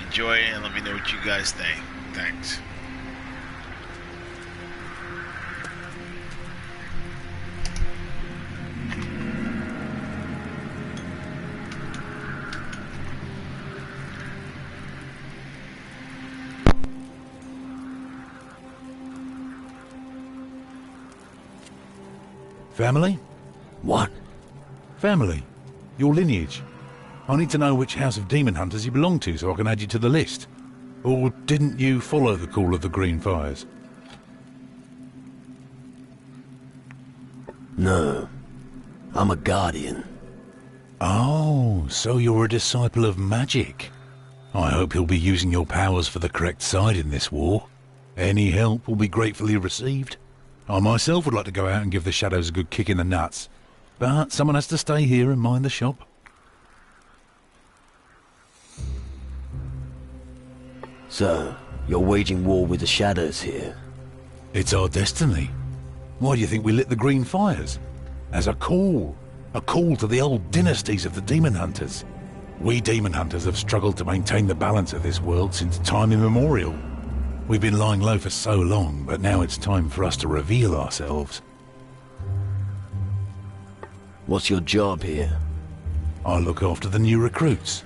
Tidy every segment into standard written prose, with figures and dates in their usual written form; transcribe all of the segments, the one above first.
enjoy it and let me know what you guys think. Thanks. Family? What? Family. Your lineage. I need to know which house of demon hunters you belong to so I can add you to the list. Or didn't you follow the call of the Green Fires? No. I'm a guardian. Oh, so you're a disciple of magic. I hope you'll be using your powers for the correct side in this war. Any help will be gratefully received. I myself would like to go out and give the shadows a good kick in the nuts, but someone has to stay here and mind the shop. So, you're waging war with the shadows here? It's our destiny. Why do you think we lit the Green Fires? As a call to the old dynasties of the Demon Hunters. We Demon Hunters have struggled to maintain the balance of this world since time immemorial. We've been lying low for so long, but now it's time for us to reveal ourselves. What's your job here? I look after the new recruits.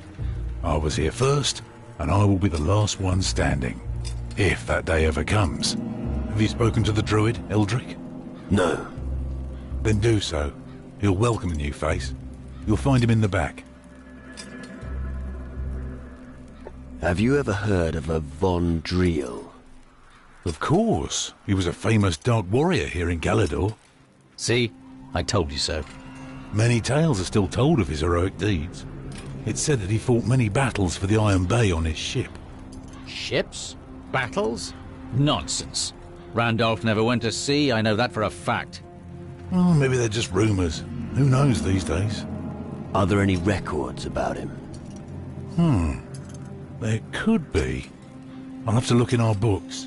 I was here first, and I will be the last one standing. If that day ever comes. Have you spoken to the druid, Eldrick? No. Then do so. He'll welcome a new face. You'll find him in the back. Have you ever heard of a Von Driel? Of course. He was a famous dark warrior here in Galador. See? I told you so. Many tales are still told of his heroic deeds. It's said that he fought many battles for the Iron Bay on his ship. Ships? Battles? Nonsense. Randolph never went to sea, I know that for a fact. Oh, maybe they're just rumours. Who knows these days? Are there any records about him? There could be. I'll have to look in our books.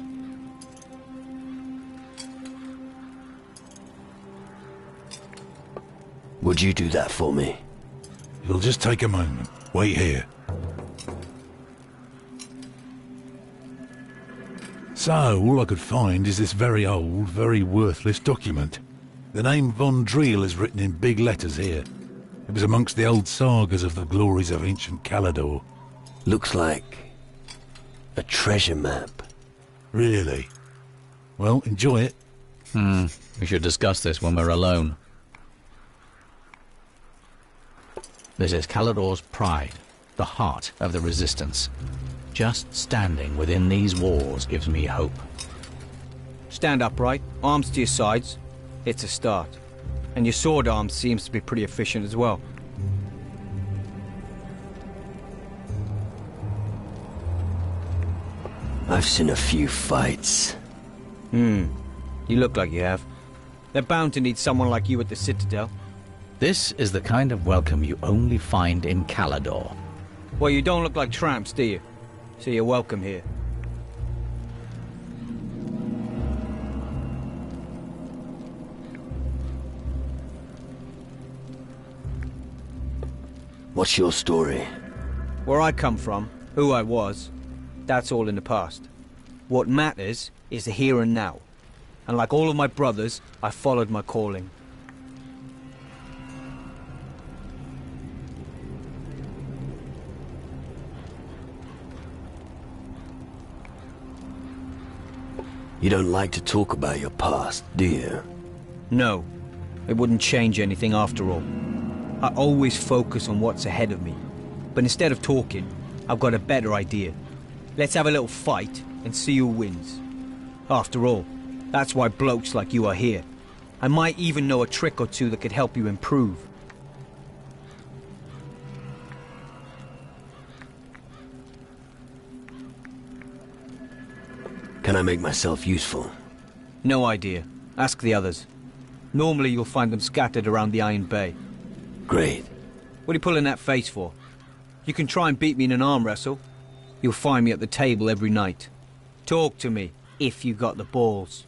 Would you do that for me? It'll just take a moment. Wait here. So, all I could find is this very old, very worthless document. The name Von Driel is written in big letters here. It was amongst the old sagas of the glories of ancient Calador. Looks like a treasure map. Really? Well, enjoy it. We should discuss this when we're alone. This is Calador's pride, the heart of the Resistance. Just standing within these walls gives me hope. Stand upright, arms to your sides. It's a start. And your sword arm seems to be pretty efficient as well. I've seen a few fights. You look like you have. They're bound to need someone like you at the Citadel. This is the kind of welcome you only find in Calador. Well, you don't look like tramps, do you? So you're welcome here. What's your story? Where I come from, who I was, that's all in the past. What matters is the here and now. And like all of my brothers, I followed my calling. You don't like to talk about your past, do you? No, it wouldn't change anything after all. I always focus on what's ahead of me. But instead of talking, I've got a better idea. Let's have a little fight and see who wins. After all, that's why blokes like you are here. I might even know a trick or two that could help you improve. Can I make myself useful? No idea. Ask the others. Normally you'll find them scattered around the Iron Bay. Great. What are you pulling that face for? You can try and beat me in an arm wrestle. You'll find me at the table every night. Talk to me, if you got the balls.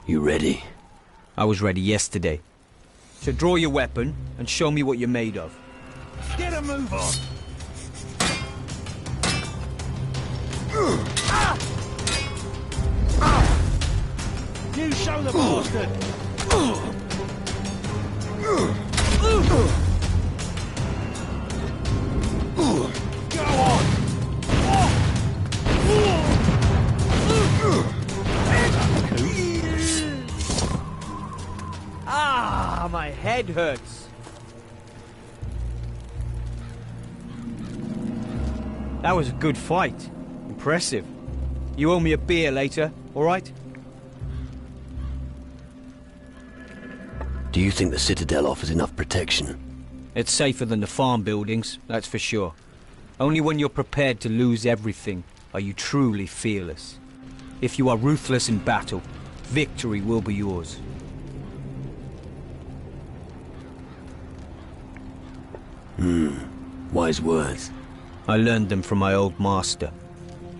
You ready? I was ready yesterday. So draw your weapon and show me what you're made of. Get a move on! You show the bastard! Go on! Ah, my head hurts. That was a good fight. Impressive. You owe me a beer later, all right? Do you think the Citadel offers enough protection? It's safer than the farm buildings, that's for sure. Only when you're prepared to lose everything are you truly fearless. If you are ruthless in battle, victory will be yours. Wise words. I learned them from my old master.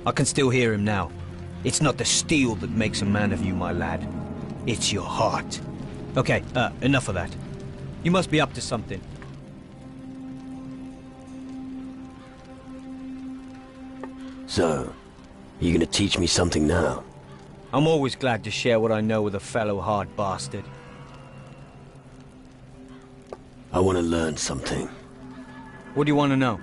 I can still hear him now. It's not the steel that makes a man of you, my lad. It's your heart. Okay, enough of that. You must be up to something. So, you gonna teach me something now? I'm always glad to share what I know with a fellow hard bastard. I want to learn something. What do you want to know?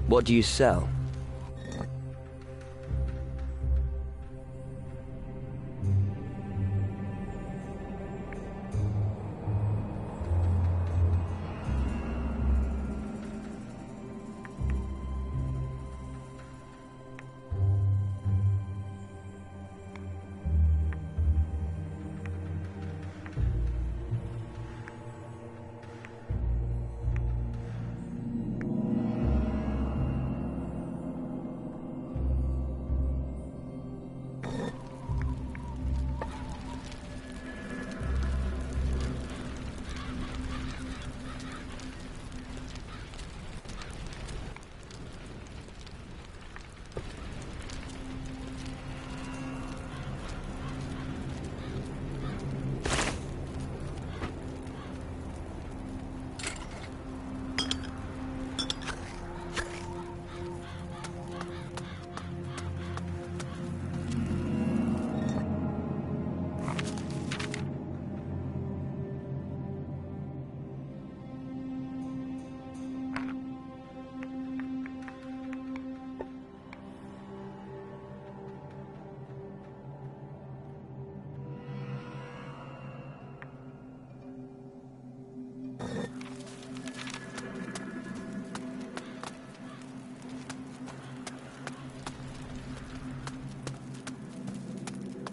What do you sell?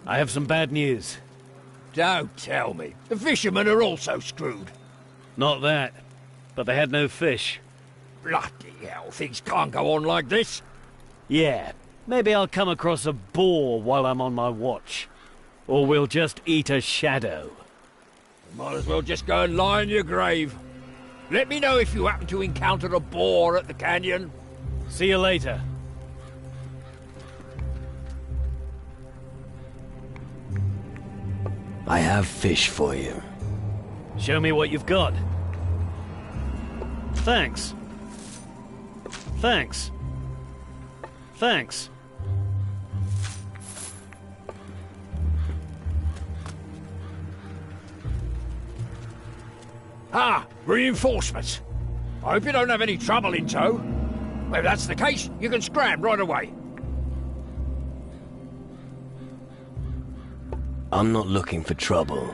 I have some bad news. Don't tell me. The fishermen are also screwed. Not that, but they had no fish. Bloody hell, things can't go on like this. Yeah, maybe I'll come across a boar while I'm on my watch. Or we'll just eat a shadow. You might as well just go and lie in your grave. Let me know if you happen to encounter a boar at the canyon. See you later. I have fish for you. Show me what you've got. Thanks. Thanks. Thanks. Ah, reinforcements. I hope you don't have any trouble in tow. Well, if that's the case, you can scram right away. I'm not looking for trouble.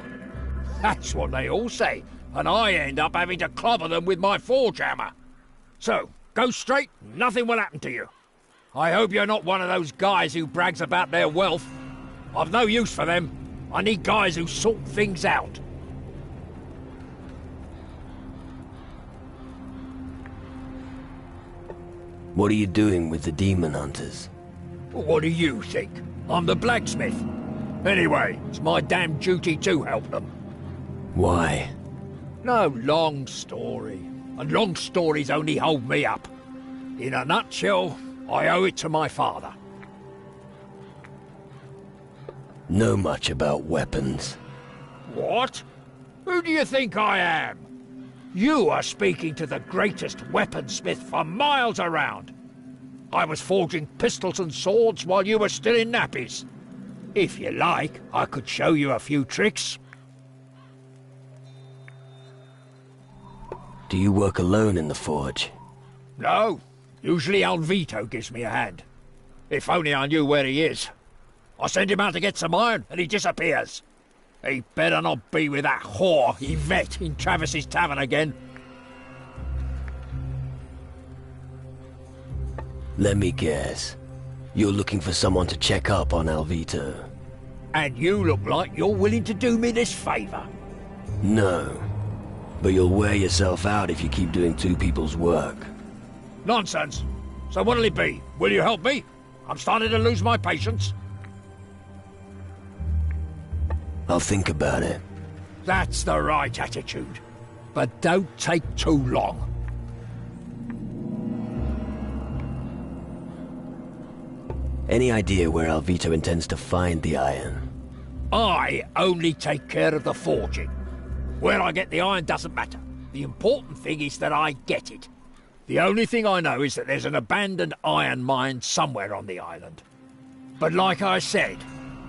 That's what they all say, and I end up having to clobber them with my forge hammer. So, go straight, nothing will happen to you. I hope you're not one of those guys who brags about their wealth. I've no use for them. I need guys who sort things out. What are you doing with the demon hunters? What do you think? I'm the blacksmith. Anyway, it's my damn duty to help them. Why? No long story. And long stories only hold me up. In a nutshell, I owe it to my father. Know much about weapons? What? Who do you think I am? You are speaking to the greatest weaponsmith for miles around. I was forging pistols and swords while you were still in nappies. If you like, I could show you a few tricks. Do you work alone in the forge? No, usually Alvito gives me a hand. If only I knew where he is. I send him out to get some iron and he disappears. He better not be with that whore, Yvette, in Travis's tavern again. Let me guess. You're looking for someone to check up on Alvito. And you look like you're willing to do me this favor. No. But you'll wear yourself out if you keep doing two people's work. Nonsense. So what'll it be? Will you help me? I'm starting to lose my patience. I'll think about it. That's the right attitude. But don't take too long. Any idea where Alvito intends to find the iron? I only take care of the forging. Where I get the iron doesn't matter. The important thing is that I get it. The only thing I know is that there's an abandoned iron mine somewhere on the island. But like I said,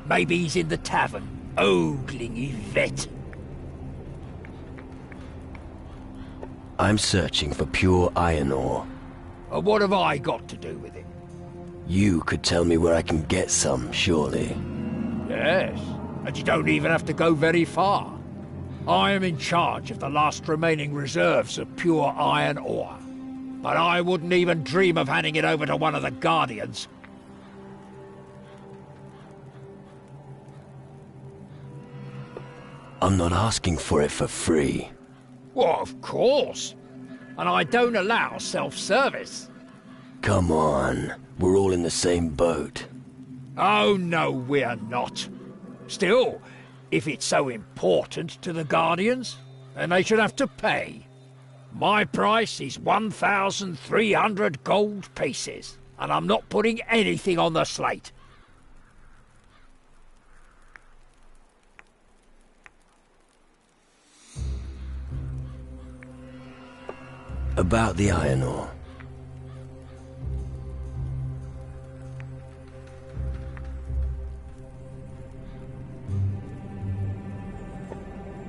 maybe he's in the tavern, ogling Yvette. I'm searching for pure iron ore. And what have I got to do with it? You could tell me where I can get some, surely. Yes, and you don't even have to go very far. I am in charge of the last remaining reserves of pure iron ore. But I wouldn't even dream of handing it over to one of the Guardians. I'm not asking for it for free. Well, of course. And I don't allow self-service. Come on. We're all in the same boat. Oh, no, we're not. Still, if it's so important to the Guardians, then they should have to pay. My price is 1,300 gold pieces, and I'm not putting anything on the slate. About the iron ore.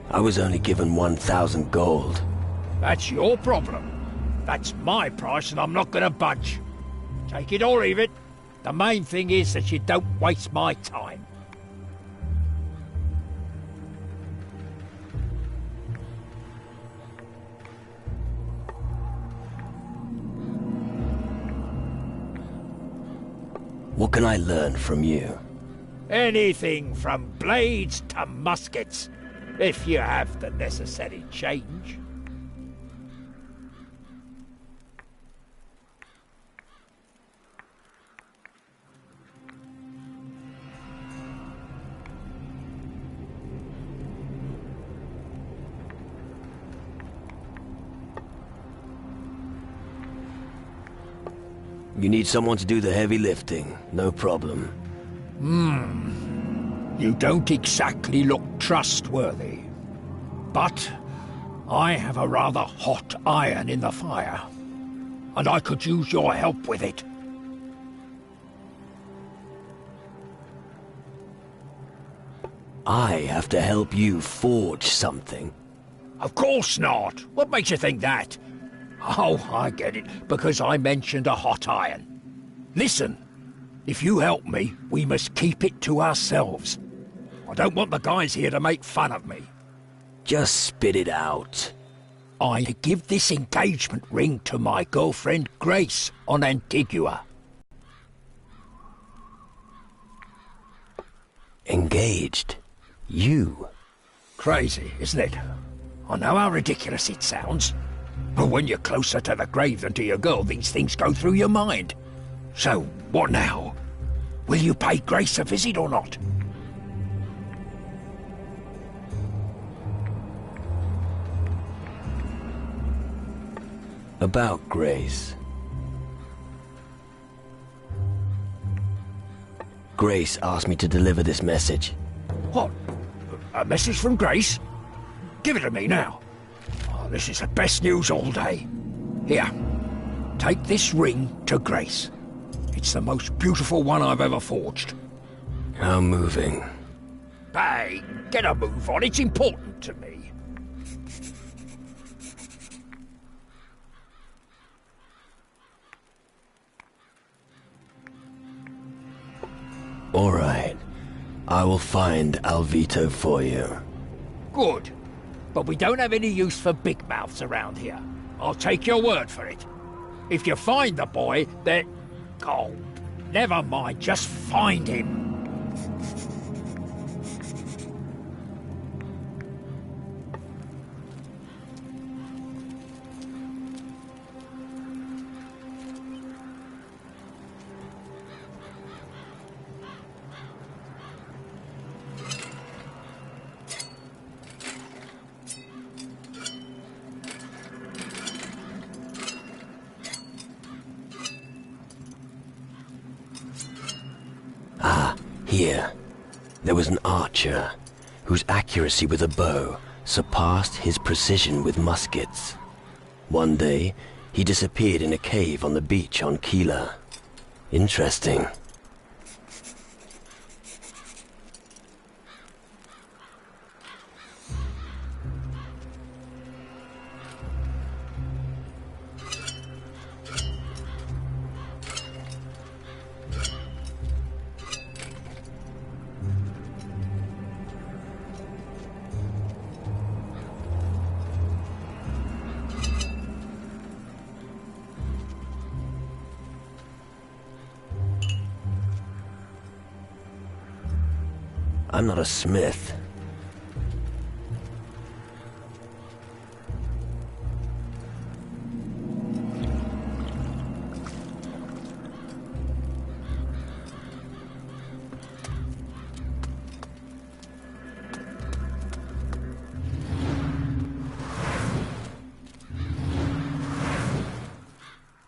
I was only given 1,000 gold. That's your problem. That's my price and I'm not gonna budge. Take it or leave it. The main thing is that you don't waste my time. What can I learn from you? Anything from blades to muskets, if you have the necessary change. You need someone to do the heavy lifting, no problem. You don't exactly look trustworthy. But I have a rather hot iron in the fire, and I could use your help with it. I have to help you forge something. Of course not. What makes you think that? Oh, I get it, because I mentioned a hot iron. Listen, if you help me, we must keep it to ourselves. I don't want the guys here to make fun of me. Just spit it out. I give this engagement ring to my girlfriend Grace on Antigua. Engaged? You? Crazy, isn't it? I know how ridiculous it sounds. But when you're closer to the grave than to your girl, these things go through your mind. So, what now? Will you pay Grace a visit or not? About Grace. Grace asked me to deliver this message. What? A message from Grace? Give it to me now. Oh, this is the best news all day. Here, take this ring to Grace. It's the most beautiful one I've ever forged. How moving. Hey, get a move on. It's important to me. All right. I will find Alvito for you. Good. But we don't have any use for big mouths around here. I'll take your word for it. If you find the boy, then... Oh, never mind. Just find him. Here, there was an archer whose accuracy with a bow surpassed his precision with muskets. One day, he disappeared in a cave on the beach on Keeler. Interesting. I'm not a smith.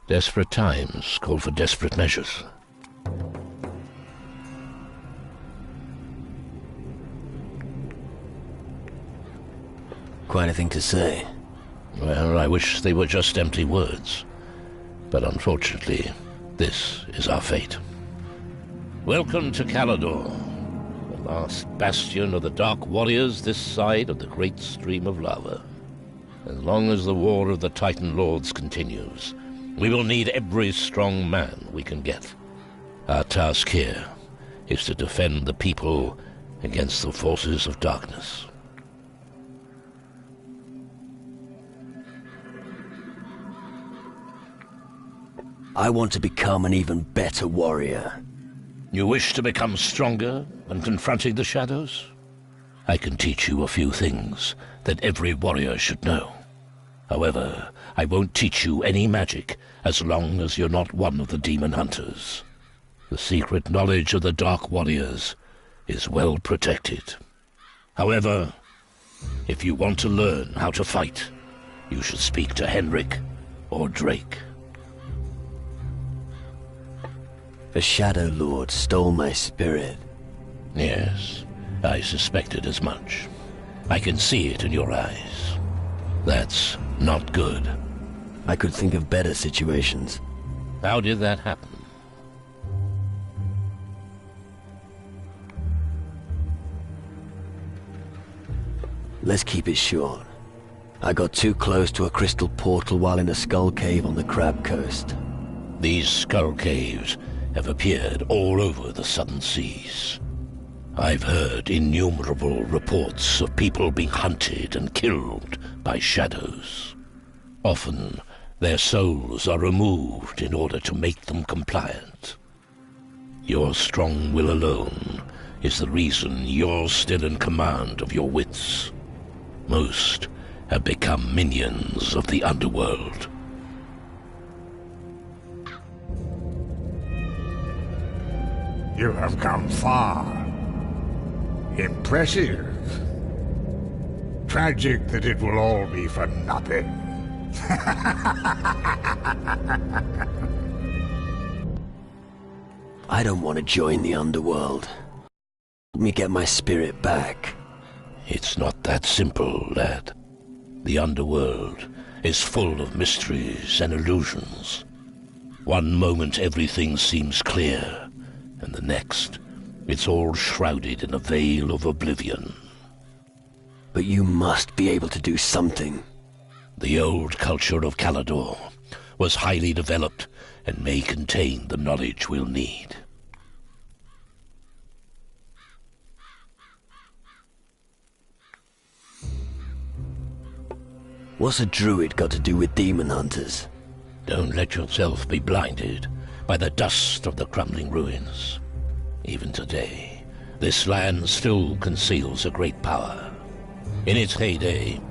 Desperate times call for desperate measures. Quite a thing to say. Well, I wish they were just empty words. But unfortunately, this is our fate. Welcome to Calador, the last bastion of the Dark Warriors this side of the great stream of lava. As long as the war of the Titan Lords continues, we will need every strong man we can get. Our task here is to defend the people against the forces of darkness. I want to become an even better warrior. You wish to become stronger when confronting the shadows? I can teach you a few things that every warrior should know. However, I won't teach you any magic as long as you're not one of the demon hunters. The secret knowledge of the Dark Warriors is well protected. However, if you want to learn how to fight, you should speak to Henrik or Drake. The Shadow Lord stole my spirit. Yes, I suspected as much. I can see it in your eyes. That's not good. I could think of better situations. How did that happen? Let's keep it short. I got too close to a crystal portal while in a skull cave on the Crab Coast. These skull caves have appeared all over the southern seas. I've heard innumerable reports of people being hunted and killed by shadows. Often, their souls are removed in order to make them compliant. Your strong will alone is the reason you're still in command of your wits. Most have become minions of the underworld. You have come far. Impressive. Tragic that it will all be for nothing. I don't want to join the underworld. Let me get my spirit back. It's not that simple, lad. The underworld is full of mysteries and illusions. One moment everything seems clear, and the next, it's all shrouded in a veil of oblivion. But you must be able to do something. The old culture of Calador was highly developed and may contain the knowledge we'll need. What's a druid got to do with demon hunters? Don't let yourself be blinded by the dust of the crumbling ruins. Even today, this land still conceals a great power. In its heyday,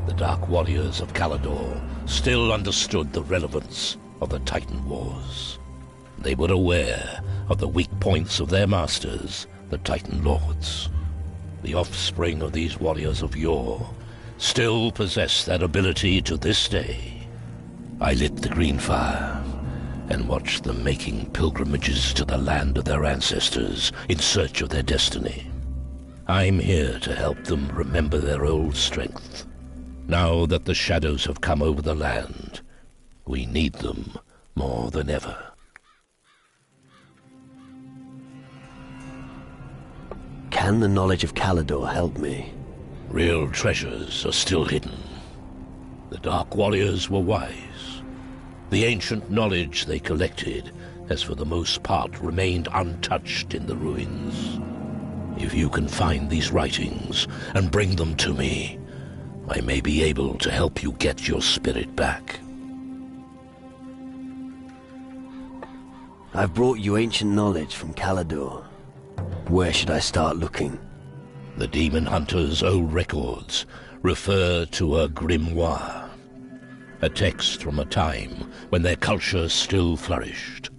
the Dark Warriors of Calador still understood the relevance of the Titan Wars. They were aware of the weak points of their masters, the Titan Lords. The offspring of these warriors of yore still possess that ability to this day. I lit the green fire and watched them making pilgrimages to the land of their ancestors in search of their destiny. I'm here to help them remember their old strength. Now that the shadows have come over the land, we need them more than ever. Can the knowledge of Calador help me? Real treasures are still hidden. The Dark Warriors were wise. The ancient knowledge they collected has for the most part remained untouched in the ruins. If you can find these writings and bring them to me, I may be able to help you get your spirit back. I've brought you ancient knowledge from Calador. Where should I start looking? The Demon Hunter's old records refer to a grimoire, a text from a time when their culture still flourished.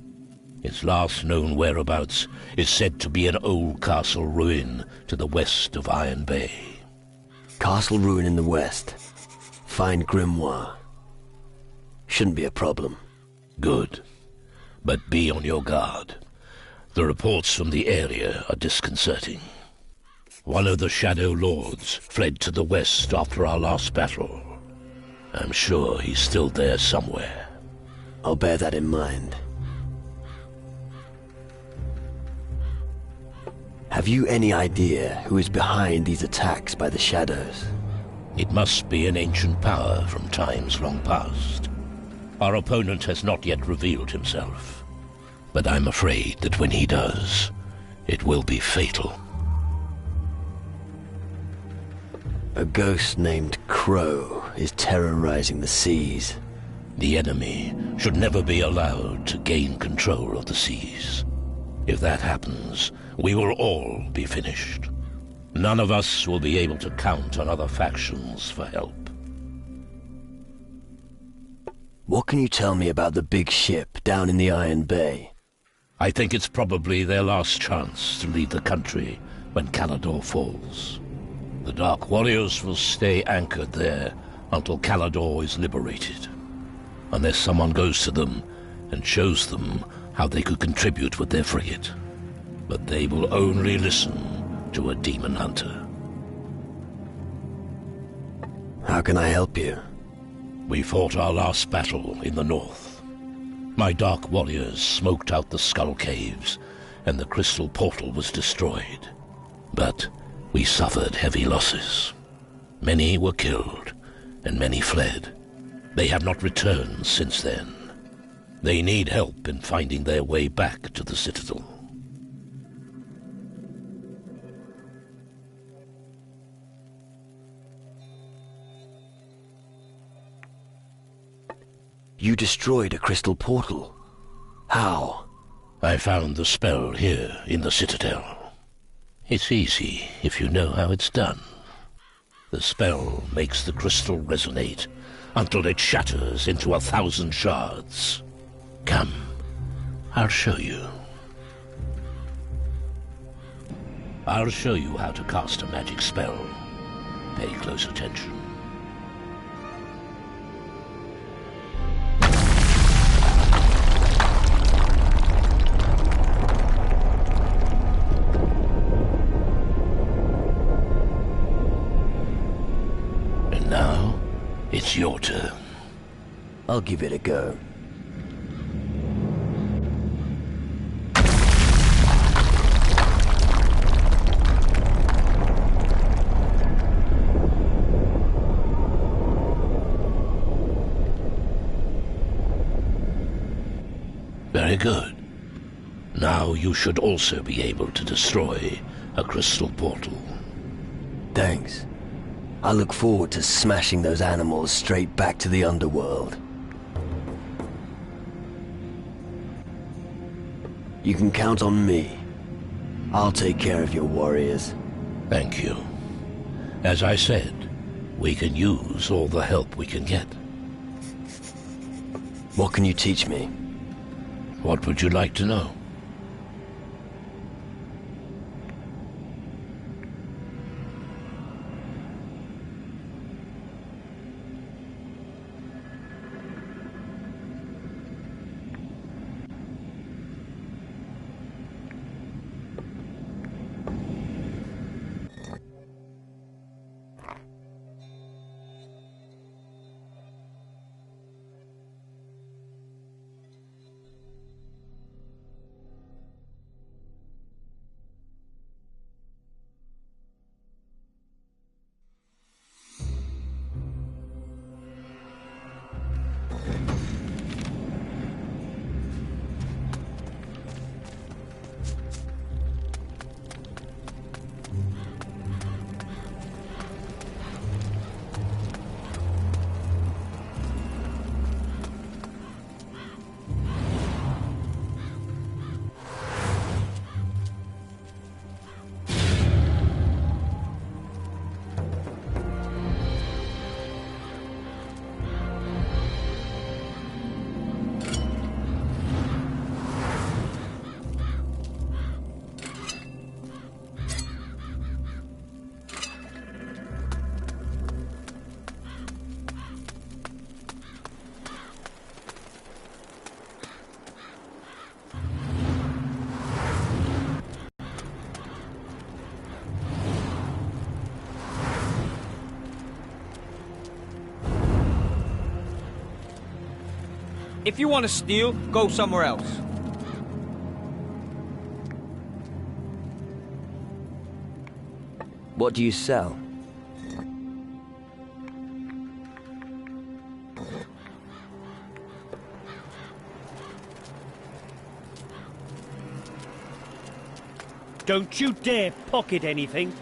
Its last known whereabouts is said to be an old castle ruin to the west of Iron Bay. Castle ruin in the west. Find grimoire. Shouldn't be a problem. Good. But be on your guard. The reports from the area are disconcerting. One of the Shadow Lords fled to the west after our last battle. I'm sure he's still there somewhere. I'll bear that in mind. Have you any idea who is behind these attacks by the Shadows? It must be an ancient power from times long past. Our opponent has not yet revealed himself, but I'm afraid that when he does, it will be fatal. A ghost named Crow is terrorizing the seas. The enemy should never be allowed to gain control of the seas. If that happens, we will all be finished. None of us will be able to count on other factions for help. What can you tell me about the big ship down in the Iron Bay? I think it's probably their last chance to leave the country when Calador falls. The Dark Warriors will stay anchored there until Calador is liberated. Unless someone goes to them and shows them how they could contribute with their frigate. But they will only listen to a demon hunter. How can I help you? We fought our last battle in the north. My Dark Warriors smoked out the Skull Caves, and the Crystal Portal was destroyed. But we suffered heavy losses. Many were killed, and many fled. They have not returned since then. They need help in finding their way back to the Citadel. You destroyed a crystal portal. How? I found the spell here in the Citadel. It's easy if you know how it's done. The spell makes the crystal resonate until it shatters into 1,000 shards. Come, I'll show you. I'll show you how to cast a magic spell. Pay close attention. And now, it's your turn. I'll give it a go. Very good. Now you should also be able to destroy a crystal portal. Thanks. I look forward to smashing those animals straight back to the underworld. You can count on me. I'll take care of your warriors. Thank you. As I said, we can use all the help we can get. What can you teach me? What would you like to know? If you want to steal, go somewhere else. What do you sell? Don't you dare pocket anything.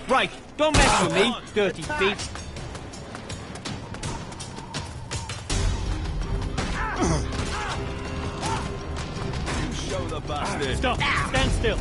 Right, don't mess with me, dirty feet. You show the bastard. Stop! Stand still!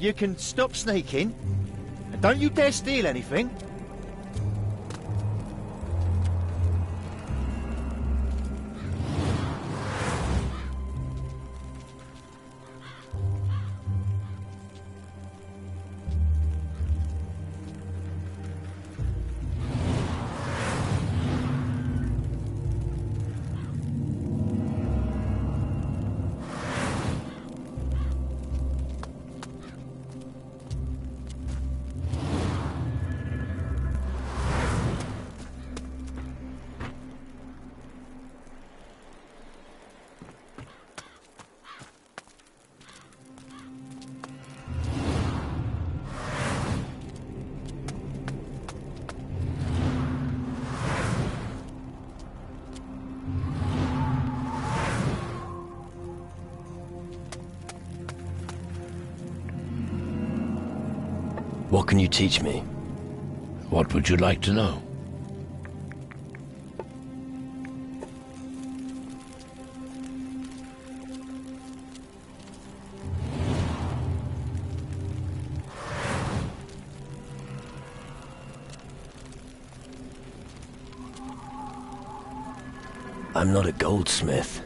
you can stop sneaking. And don't you dare steal anything. What can you teach me? What would you like to know? I'm not a goldsmith.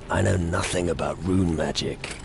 I know nothing about rune magic.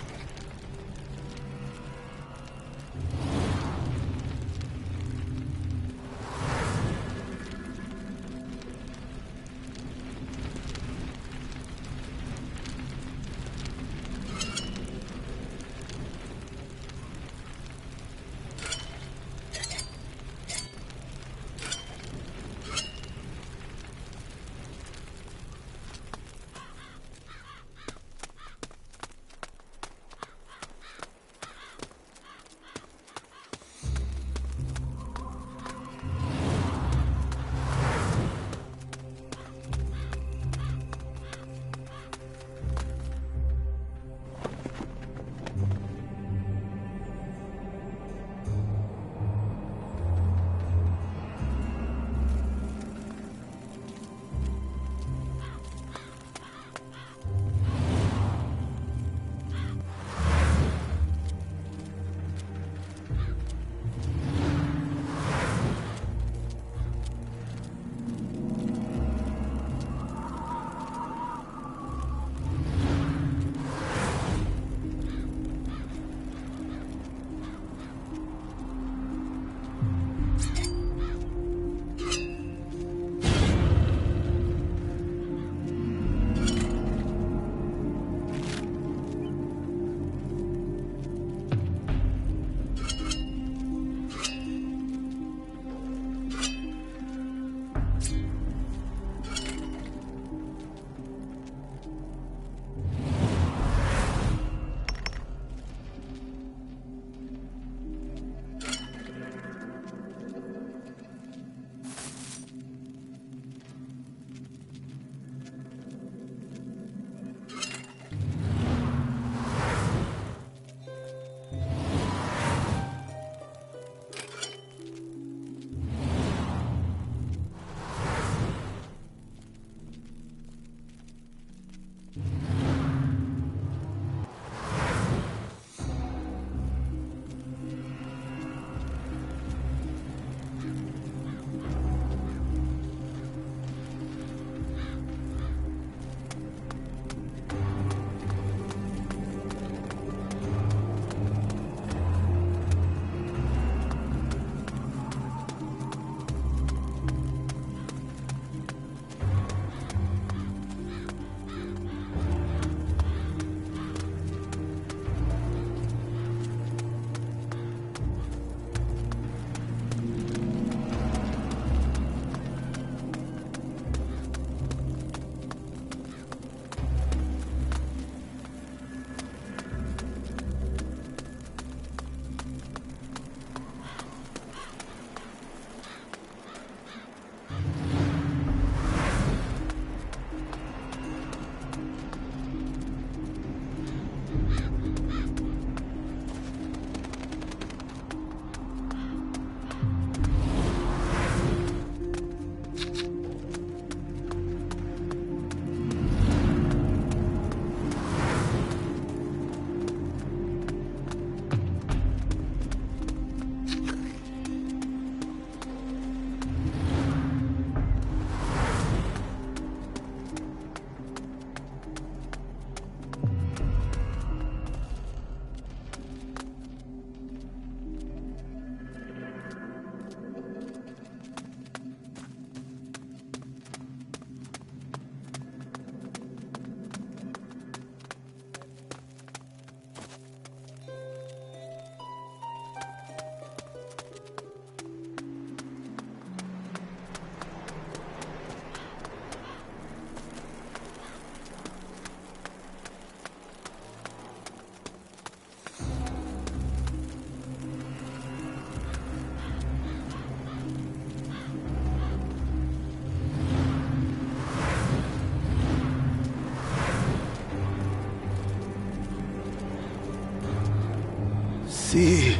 See.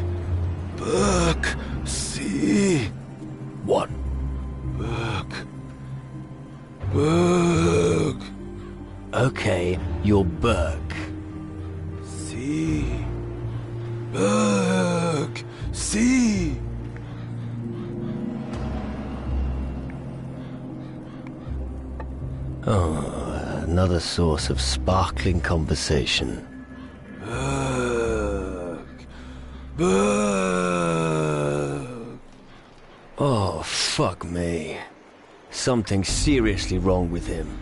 Burke. See. What? Burke. Burke. Okay, you're Burke. See. Burke. See. Oh, another source of sparkling conversation. Burke. Burke. Oh, fuck me. Something's seriously wrong with him.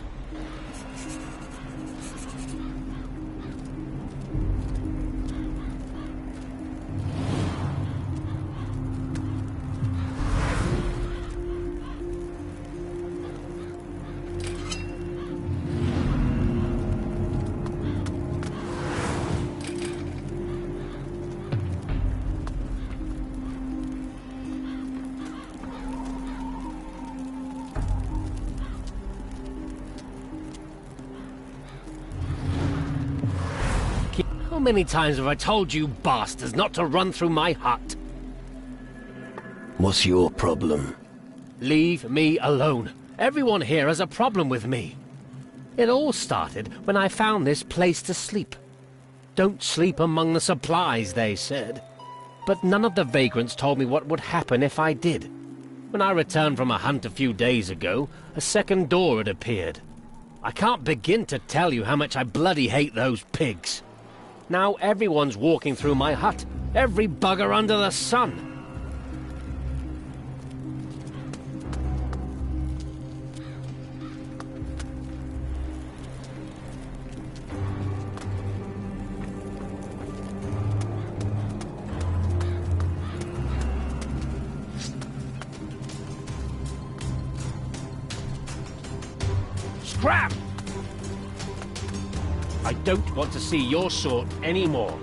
How many times have I told you bastards not to run through my hut? What's your problem? Leave me alone. Everyone here has a problem with me. It all started when I found this place to sleep. Don't sleep among the supplies, they said. But none of the vagrants told me what would happen if I did. When I returned from a hunt a few days ago, a second door had appeared. I can't begin to tell you how much I bloody hate those pigs. Now everyone's walking through my hut. Every bugger under the sun. Scrap! I don't want to see your sort anymore.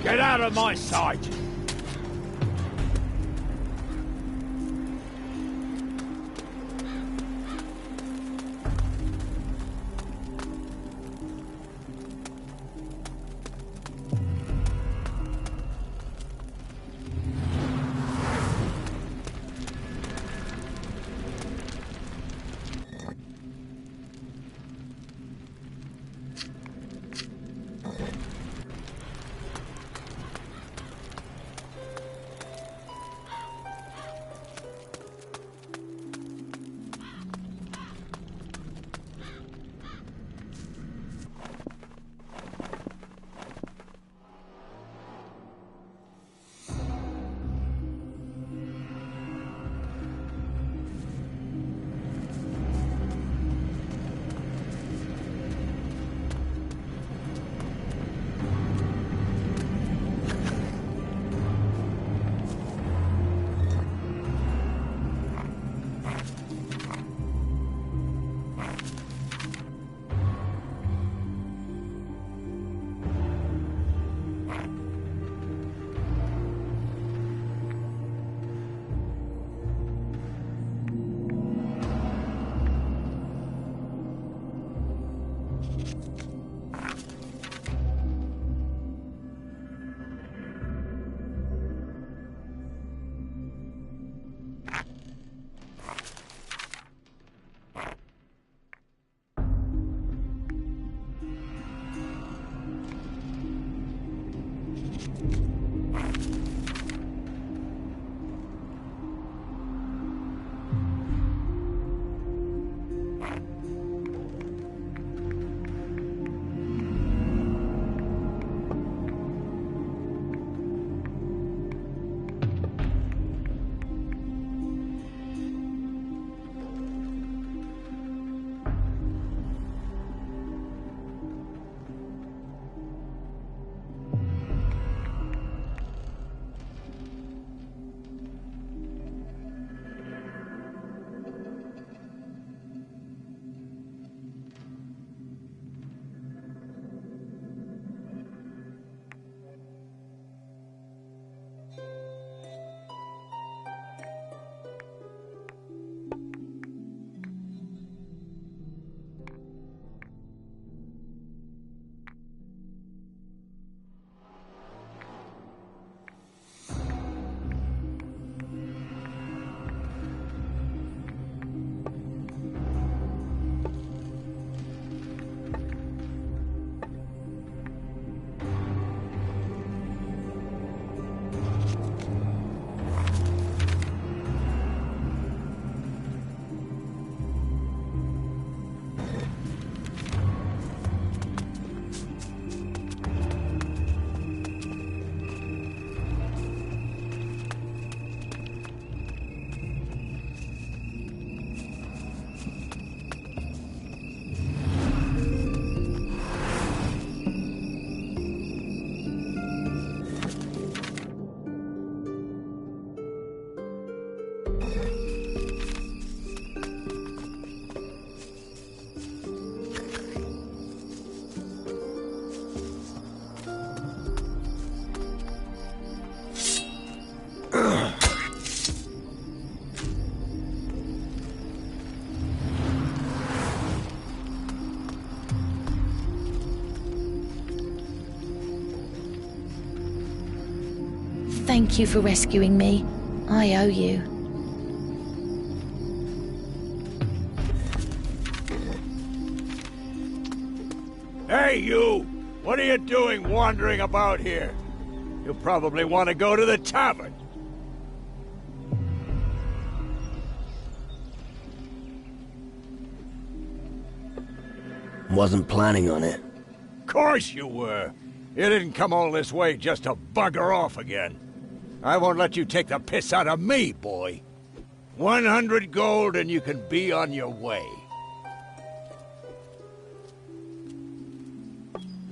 Get out of my sight! Thank you for rescuing me. I owe you. Hey, you! What are you doing wandering about here? You probably want to go to the tavern. Wasn't planning on it. Course you were. You didn't come all this way just to bugger off again. I won't let you take the piss out of me, boy. 100 gold and you can be on your way.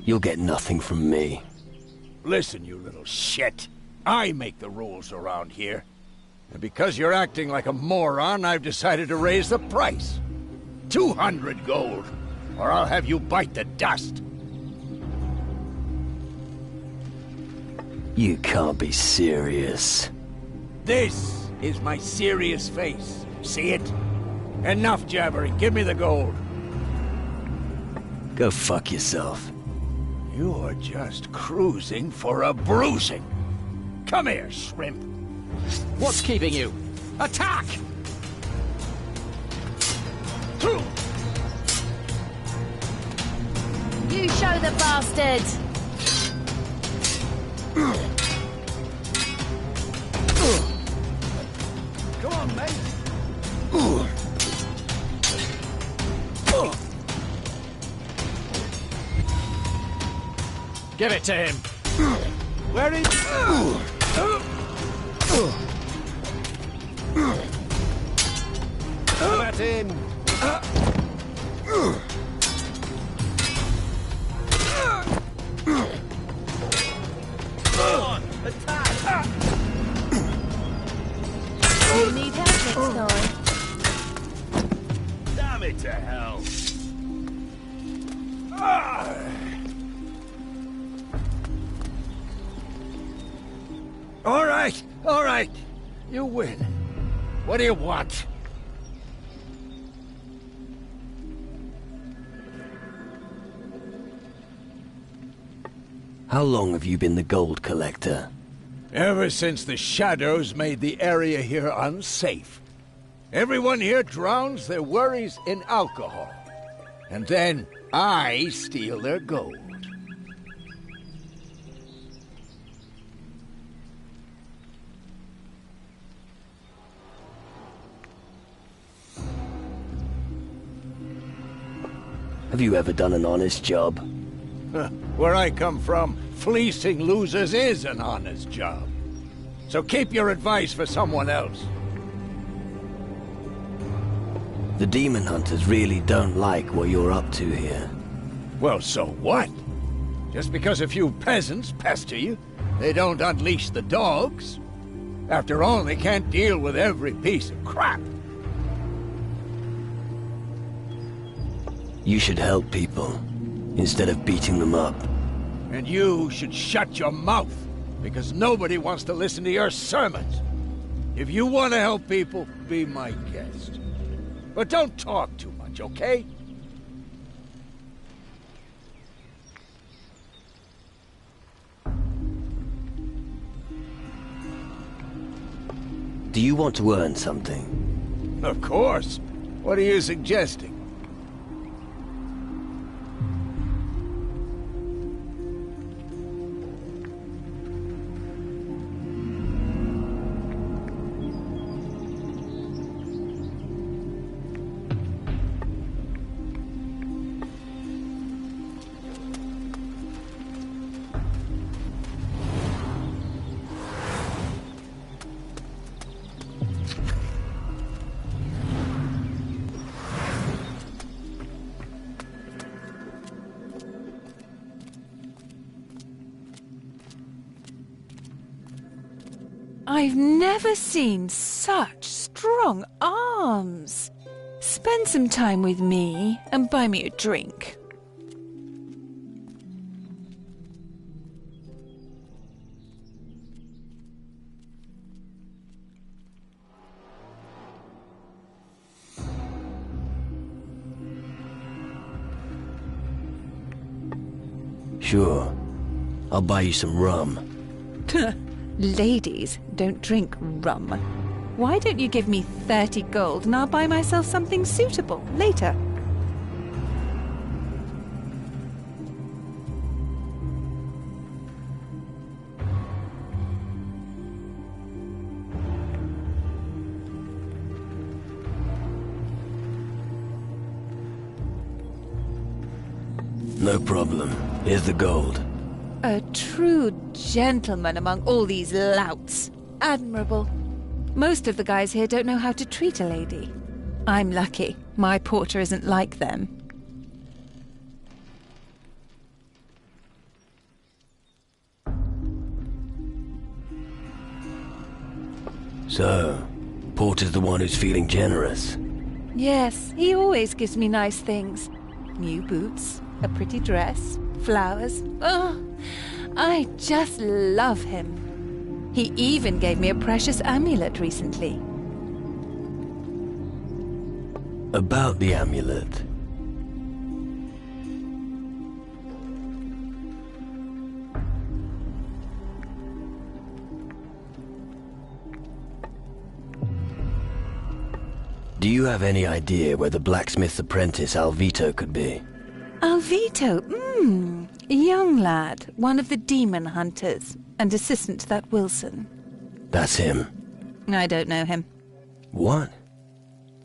You'll get nothing from me. Listen, you little shit. I make the rules around here. And because you're acting like a moron, I've decided to raise the price. 200 gold, or I'll have you bite the dust. You can't be serious. This is my serious face. See it? Enough jabbering. Give me the gold. Go fuck yourself. You're just cruising for a bruising. Come here, shrimp. What's keeping you? Attack! You show the bastard! Come on, mate. Give it to him. Where is... Let in. You need help next time. Damn it to hell. All right. You win. What do you want? How long have you been the gold collector? Ever since the shadows made the area here unsafe. Everyone here drowns their worries in alcohol. And then I steal their gold. Have you ever done an honest job? Where I come from, fleecing losers is an honest job. So keep your advice for someone else. The demon hunters really don't like what you're up to here. Well, so what? Just because a few peasants pester you, they don't unleash the dogs. After all, they can't deal with every piece of crap. You should help people, instead of beating them up. And you should shut your mouth, because nobody wants to listen to your sermons. If you want to help people, be my guest. But don't talk too much, okay? Do you want to earn something? Of course. What are you suggesting? I've never seen such strong arms. Spend some time with me and buy me a drink. Sure. I'll buy you some rum. Ladies don't drink rum. Why don't you give me 30 gold and I'll buy myself something suitable later? No problem. Here's the gold. A true gentleman among all these louts. Admirable. Most of the guys here don't know how to treat a lady. I'm lucky. My porter isn't like them. So, Porter's the one who's feeling generous. Yes, he always gives me nice things. New boots, a pretty dress, flowers. Oh, I just love him. He even gave me a precious amulet recently. About the amulet. Do you have any idea where the blacksmith's apprentice Alvito could be? Alvito? Young lad, one of the demon hunters, and assistant to that Wilson. That's him. I don't know him. What?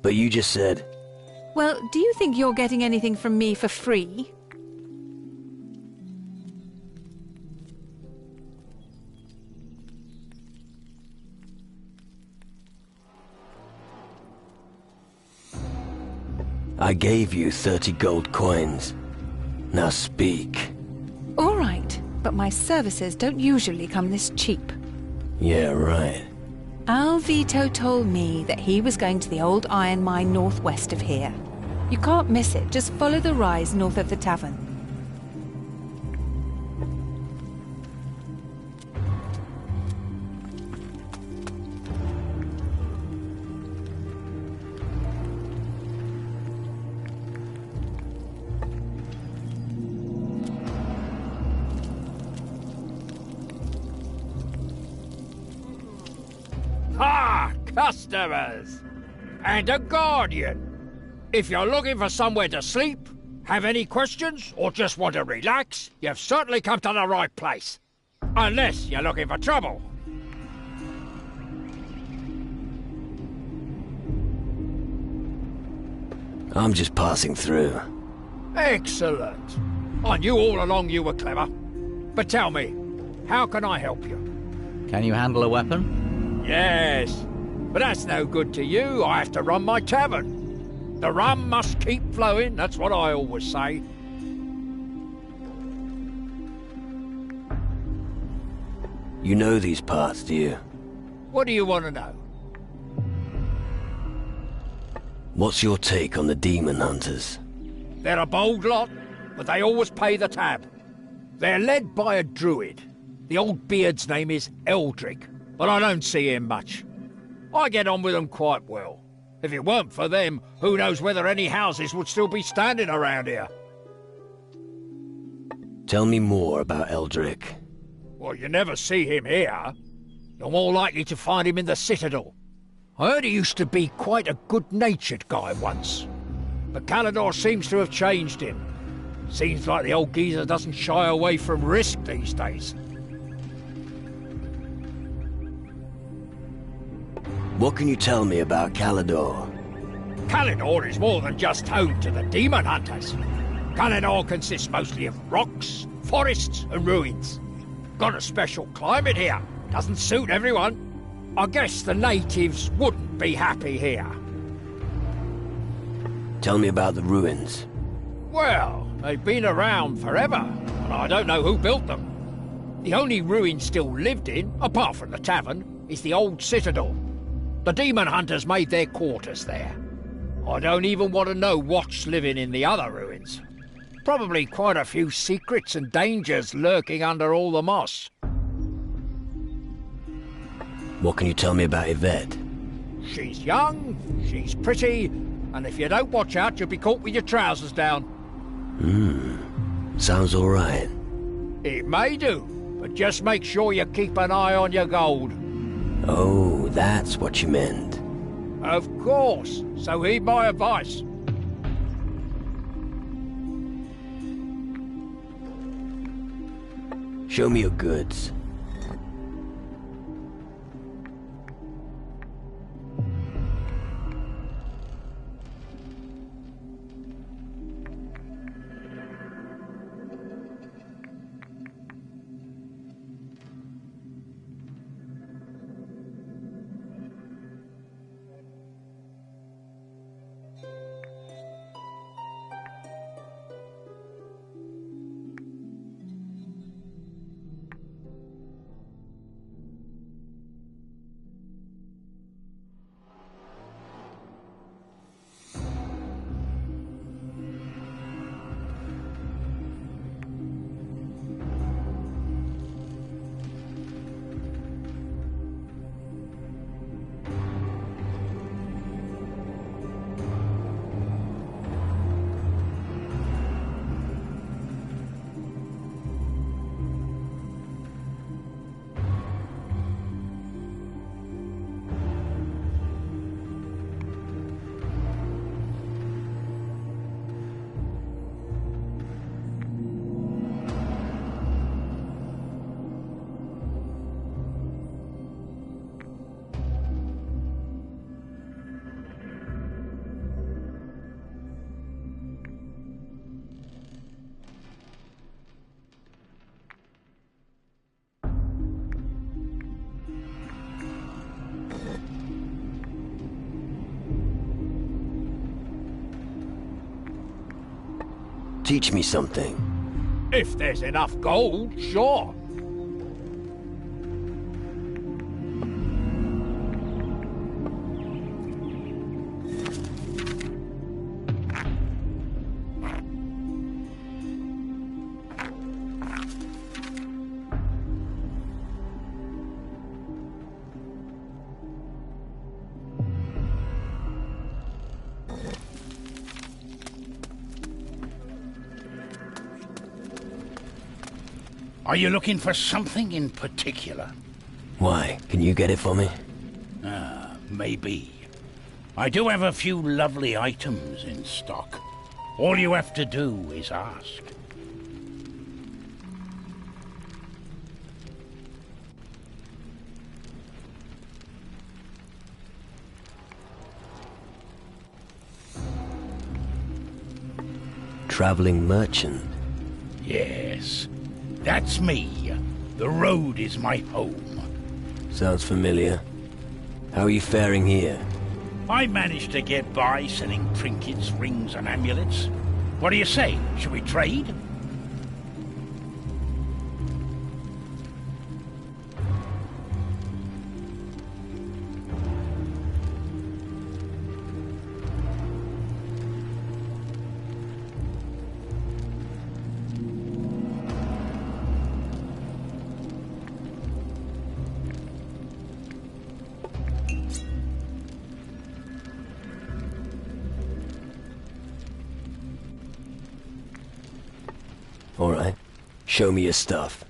But you just said... Well, do you think you're getting anything from me for free? I gave you 30 gold coins. Now speak. All right, but my services don't usually come this cheap. Yeah, right. Alvito told me that he was going to the old iron mine northwest of here. You can't miss it, just follow the rise north of the tavern. Customers! And a guardian! If you're looking for somewhere to sleep, have any questions, or just want to relax, you've certainly come to the right place. Unless you're looking for trouble. I'm just passing through. Excellent. I knew all along you were clever. But tell me, how can I help you? Can you handle a weapon? Yes, but that's no good to you. I have to run my tavern. The rum must keep flowing, that's what I always say. You know these parts, do you? What do you want to know? What's your take on the demon hunters? They're a bold lot, but they always pay the tab. They're led by a druid. The old beard's name is Eldrick, but I don't see him much. I get on with them quite well. If it weren't for them, who knows whether any houses would still be standing around here. Tell me more about Eldrick. Well, you never see him here. You're more likely to find him in the Citadel. I heard he used to be quite a good-natured guy once. But Calidor seems to have changed him. Seems like the old geezer doesn't shy away from risk these days. What can you tell me about Calidor? Calidor is more than just home to the demon hunters. Calidor consists mostly of rocks, forests and ruins. Got a special climate here. Doesn't suit everyone. I guess the natives wouldn't be happy here. Tell me about the ruins. Well, they've been around forever, and I don't know who built them. The only ruin still lived in, apart from the tavern, is the old Citadel. The demon hunters made their quarters there. I don't even want to know what's living in the other ruins. Probably quite a few secrets and dangers lurking under all the moss. What can you tell me about Yvette? She's young, she's pretty, and if you don't watch out, you'll be caught with your trousers down. Sounds all right. It may do, but just make sure you keep an eye on your gold. Oh, that's what you meant. Of course, so heed my advice. Show me your goods. Teach me something. If there's enough gold, sure. Are you looking for something in particular? Why? Can you get it for me? Maybe. I do have a few lovely items in stock. All you have to do is ask. traveling merchant. Yes, that's me. The road is my home. Sounds familiar. How are you faring here? I managed to get by selling trinkets, rings, and amulets. What do you say? Should we trade? All right. Show me your stuff.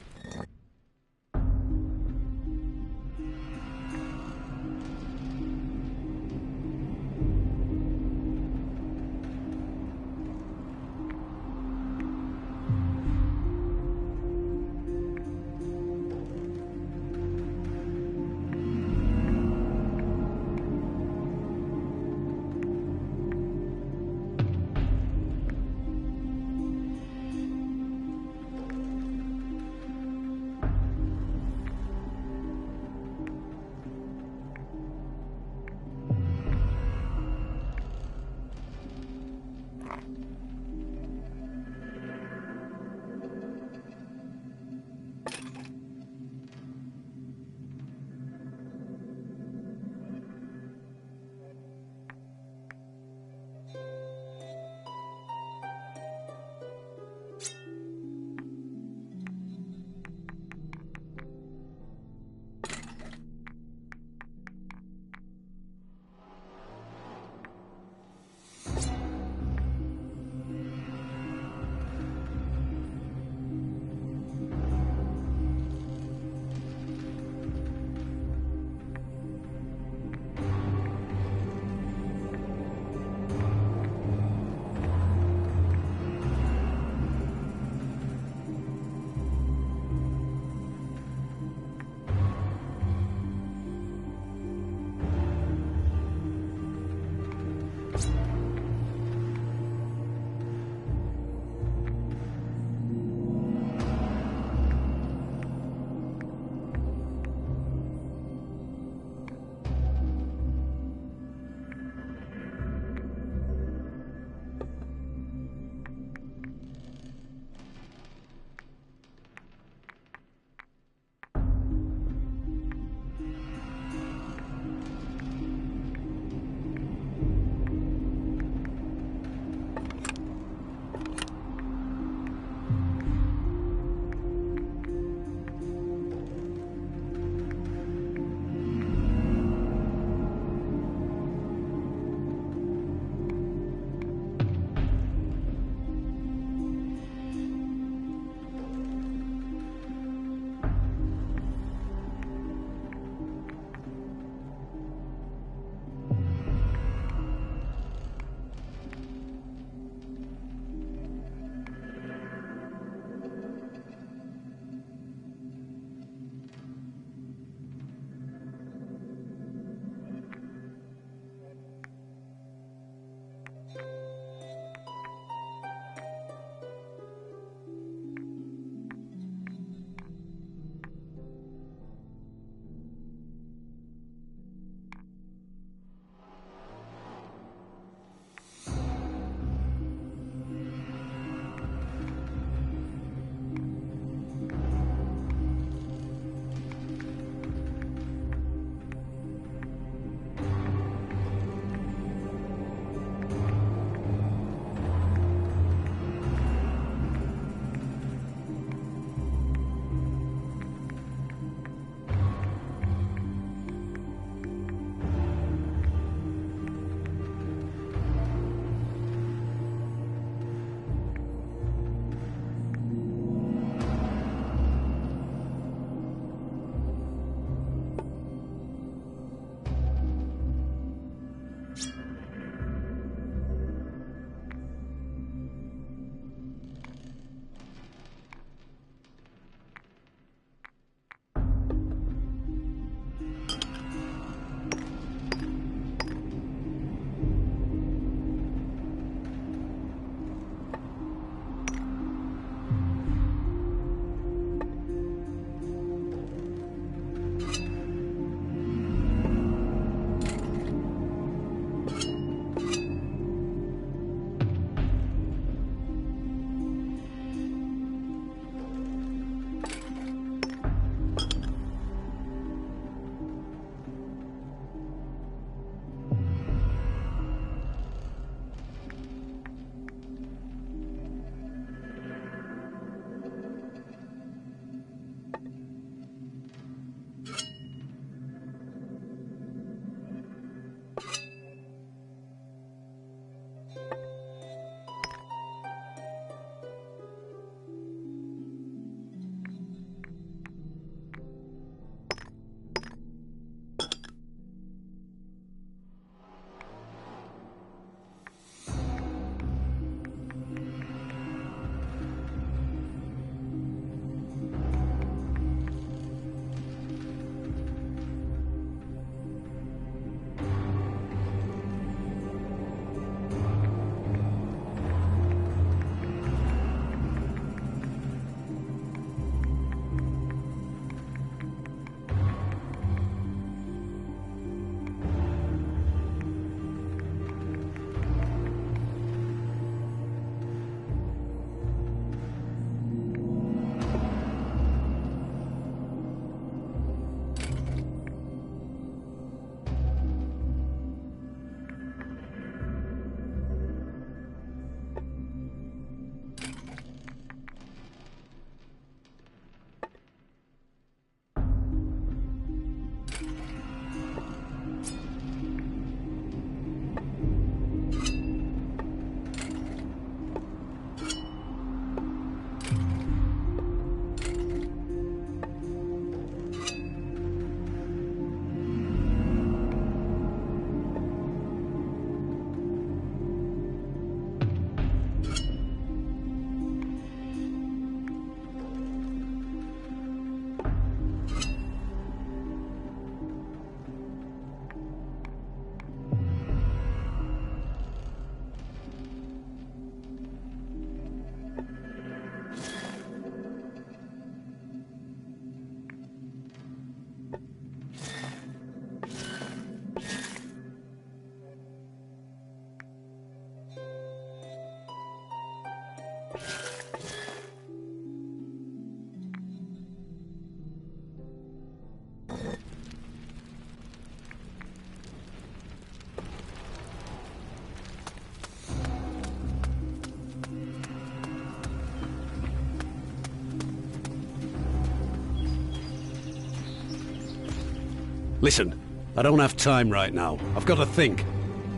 Listen, I don't have time right now. I've got to think.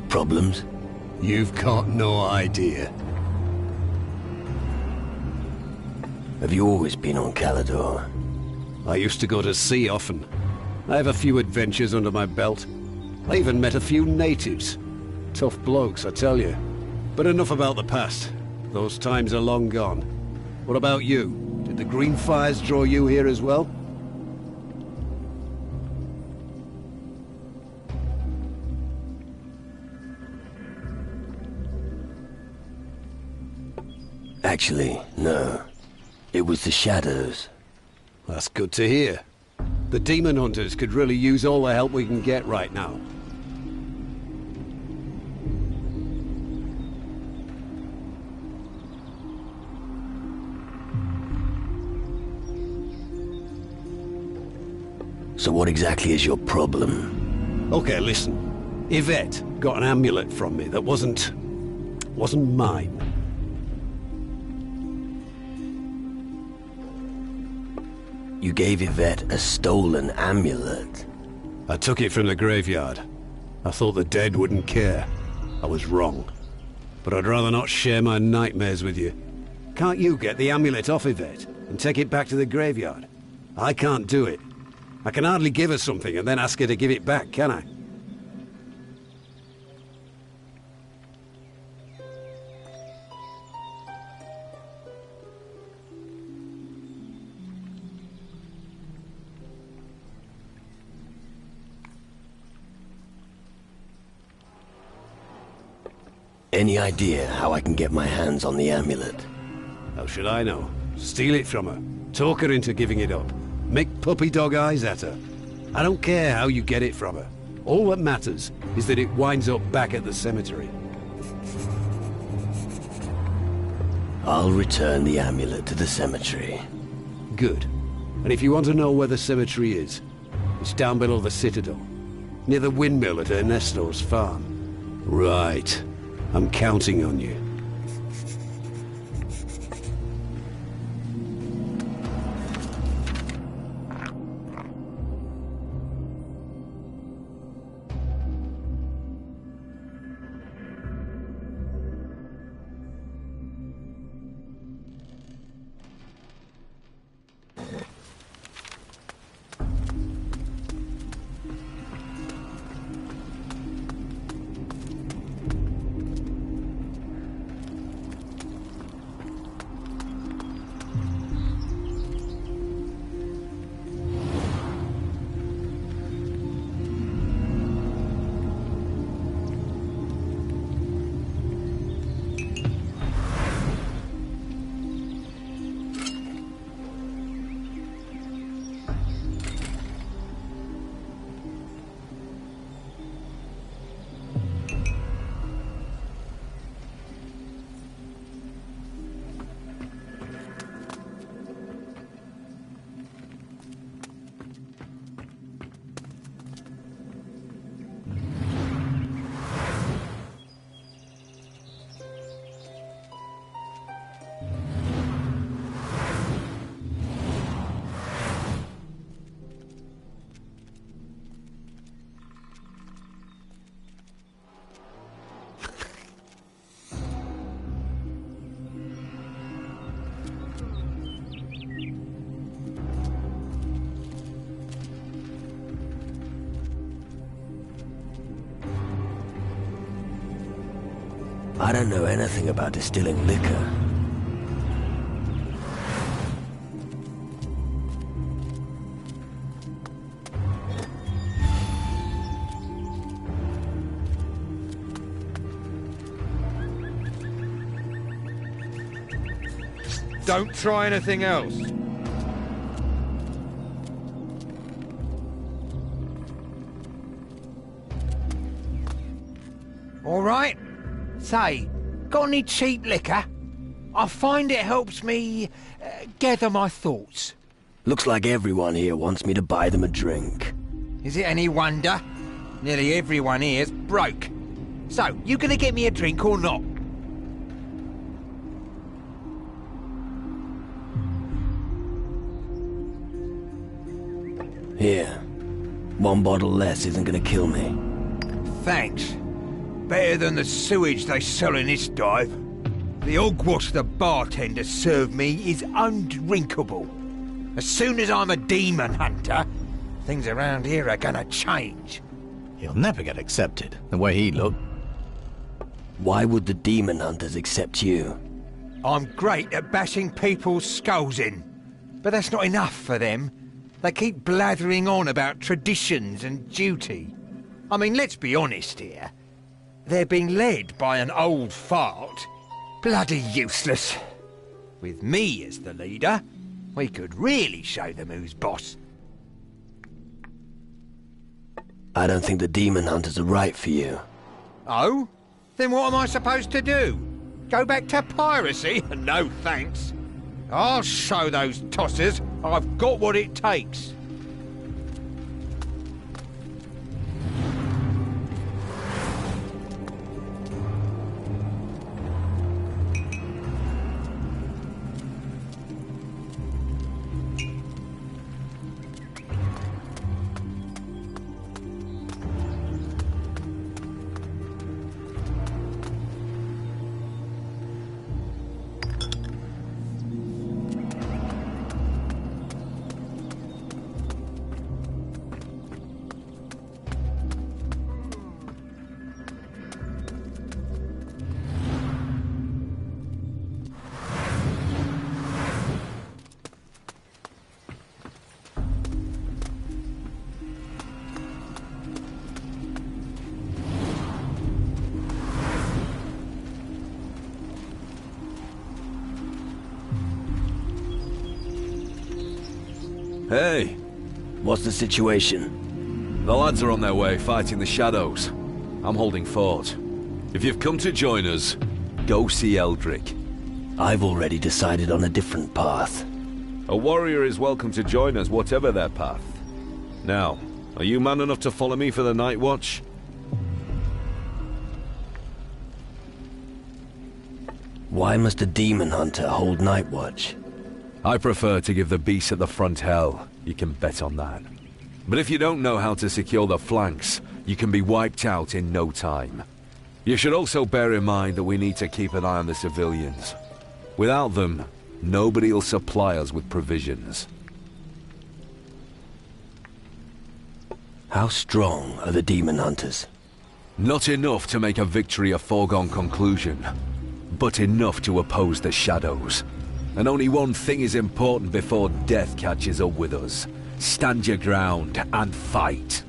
Problems? You've got no idea. Have you always been on Calador? I used to go to sea often. I have a few adventures under my belt. I even met a few natives. Tough blokes, I tell you. But enough about the past. Those times are long gone. What about you? Did the green fires draw you here as well? Actually, no. It was the shadows. That's good to hear. The demon hunters could really use all the help we can get right now. So what exactly is your problem? Okay, listen. Yvette got an amulet from me that wasn't mine. You gave Yvette a stolen amulet. I took it from the graveyard. I thought the dead wouldn't care. I was wrong. But I'd rather not share my nightmares with you. Can't you get the amulet off Yvette and take it back to the graveyard? I can't do it. I can hardly give her something and then ask her to give it back, can I? Any idea how I can get my hands on the amulet? How should I know? Steal it from her. Talk her into giving it up. Make puppy dog eyes at her. I don't care how you get it from her. All that matters is that it winds up back at the cemetery. I'll return the amulet to the cemetery. Good. And if you want to know where the cemetery is, it's down below the Citadel, near the windmill at Ernesto's farm. Right. I'm counting on you. I don't know anything about distilling liquor. Don't try anything else. All right. Say, got any cheap liquor? I find it helps me gather my thoughts. Looks like everyone here wants me to buy them a drink. Is it any wonder? Nearly everyone here's broke. So, you gonna get me a drink or not? Here. One bottle less isn't gonna kill me. Thanks. Better than the sewage they sell in this dive. The hogwash the bartender served me is undrinkable. As soon as I'm a demon hunter, things around here are gonna change. He'll never get accepted, the way he looked. Why would the demon hunters accept you? I'm great at bashing people's skulls in. But that's not enough for them. They keep blathering on about traditions and duty. I mean, let's be honest here. They're being led by an old fart. Bloody useless. With me as the leader, we could really show them who's boss. I don't think the demon hunters are right for you. Oh? Then what am I supposed to do? Go back to piracy? No thanks. I'll show those tossers I've got what it takes. Hey! What's the situation? The lads are on their way, fighting the shadows. I'm holding fort. If you've come to join us, go see Eldrick. I've already decided on a different path. A warrior is welcome to join us, whatever their path. Now, are you man enough to follow me for the night watch? Why must a demon hunter hold night watch? I prefer to give the beasts at the front hell. You can bet on that. But if you don't know how to secure the flanks, you can be wiped out in no time. You should also bear in mind that we need to keep an eye on the civilians. Without them, nobody will supply us with provisions. How strong are the demon hunters? Not enough to make a victory a foregone conclusion, but enough to oppose the shadows. And only one thing is important before death catches up with us. Stand your ground and fight.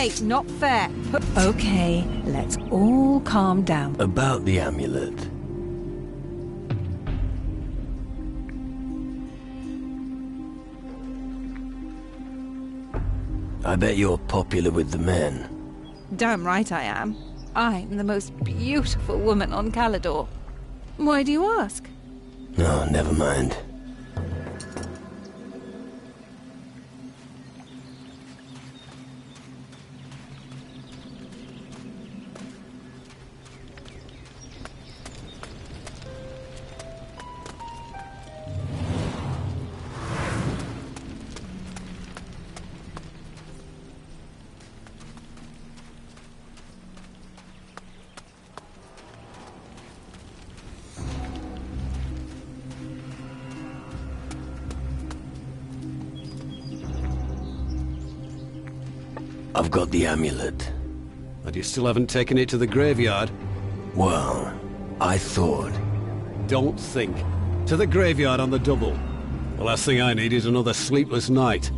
Hey, not fair. Okay, let's all calm down. About the amulet. I bet you're popular with the men. Damn right I am. I'm the most beautiful woman on Calador. Why do you ask? No, never mind. I've got the amulet. And you still haven't taken it to the graveyard? Well, I thought... Don't think. To the graveyard on the double. The last thing I need is another sleepless night.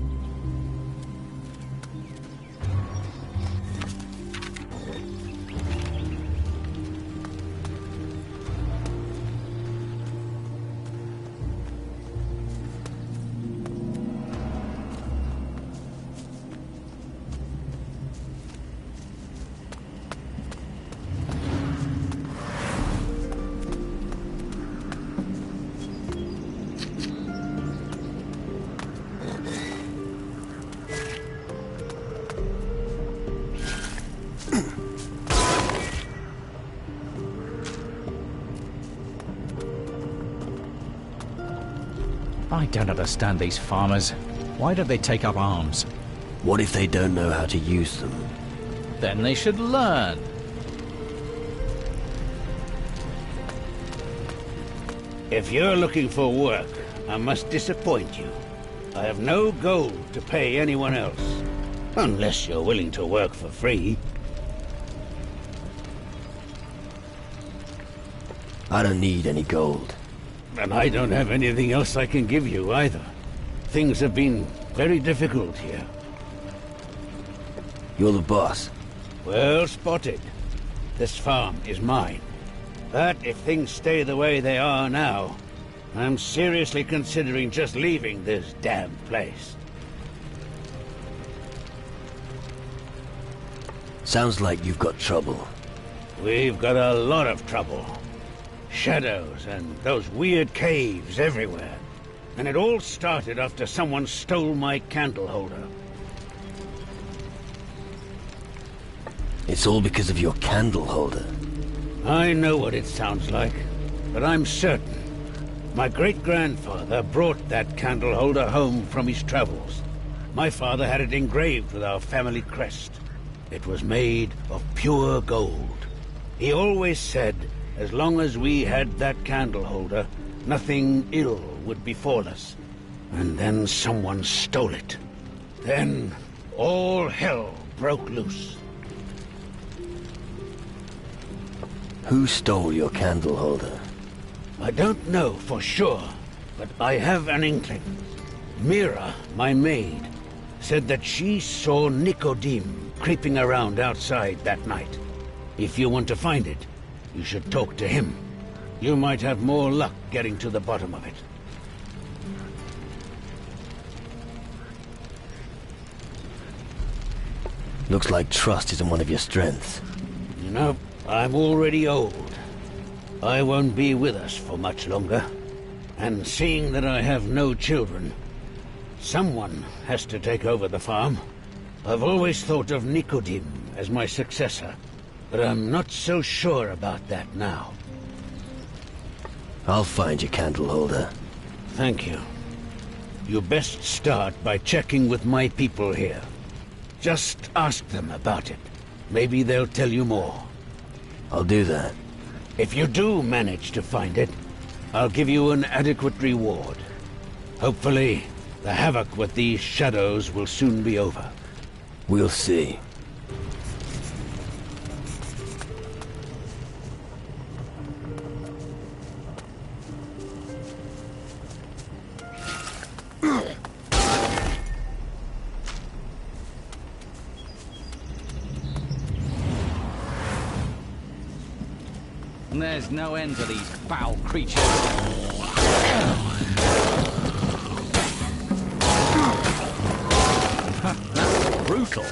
I don't understand these farmers. Why don't they take up arms? What if they don't know how to use them? Then they should learn. If you're looking for work, I must disappoint you. I have no gold to pay anyone else. Unless you're willing to work for free. I don't need any gold. And I don't have anything else I can give you either. Things have been very difficult here. You're the boss. Well spotted. This farm is mine. But if things stay the way they are now, I'm seriously considering just leaving this damn place. Sounds like you've got trouble. We've got a lot of trouble. Shadows and those weird caves everywhere. And it all started after someone stole my candle holder. It's all because of your candle holder. I know what it sounds like, but I'm certain. My great-grandfather brought that candle holder home from his travels. My father had it engraved with our family crest. It was made of pure gold. He always said, as long as we had that candle holder, nothing ill would befall us. And then someone stole it. Then all hell broke loose. Who stole your candle holder? I don't know for sure, but I have an inkling. Mira, my maid, said that she saw Nicodeme creeping around outside that night. If you want to find it, you should talk to him. You might have more luck getting to the bottom of it. Looks like trust isn't one of your strengths. You know, I'm already old. I won't be with us for much longer. And seeing that I have no children, someone has to take over the farm. I've always thought of Nicodeme as my successor, but I'm not so sure about that now. I'll find your candle holder. Thank you. You best start by checking with my people here. Just ask them about it. Maybe they'll tell you more. I'll do that. If you do manage to find it, I'll give you an adequate reward. Hopefully, the havoc with these shadows will soon be over. We'll see. And there's no end to these foul creatures. That's brutal.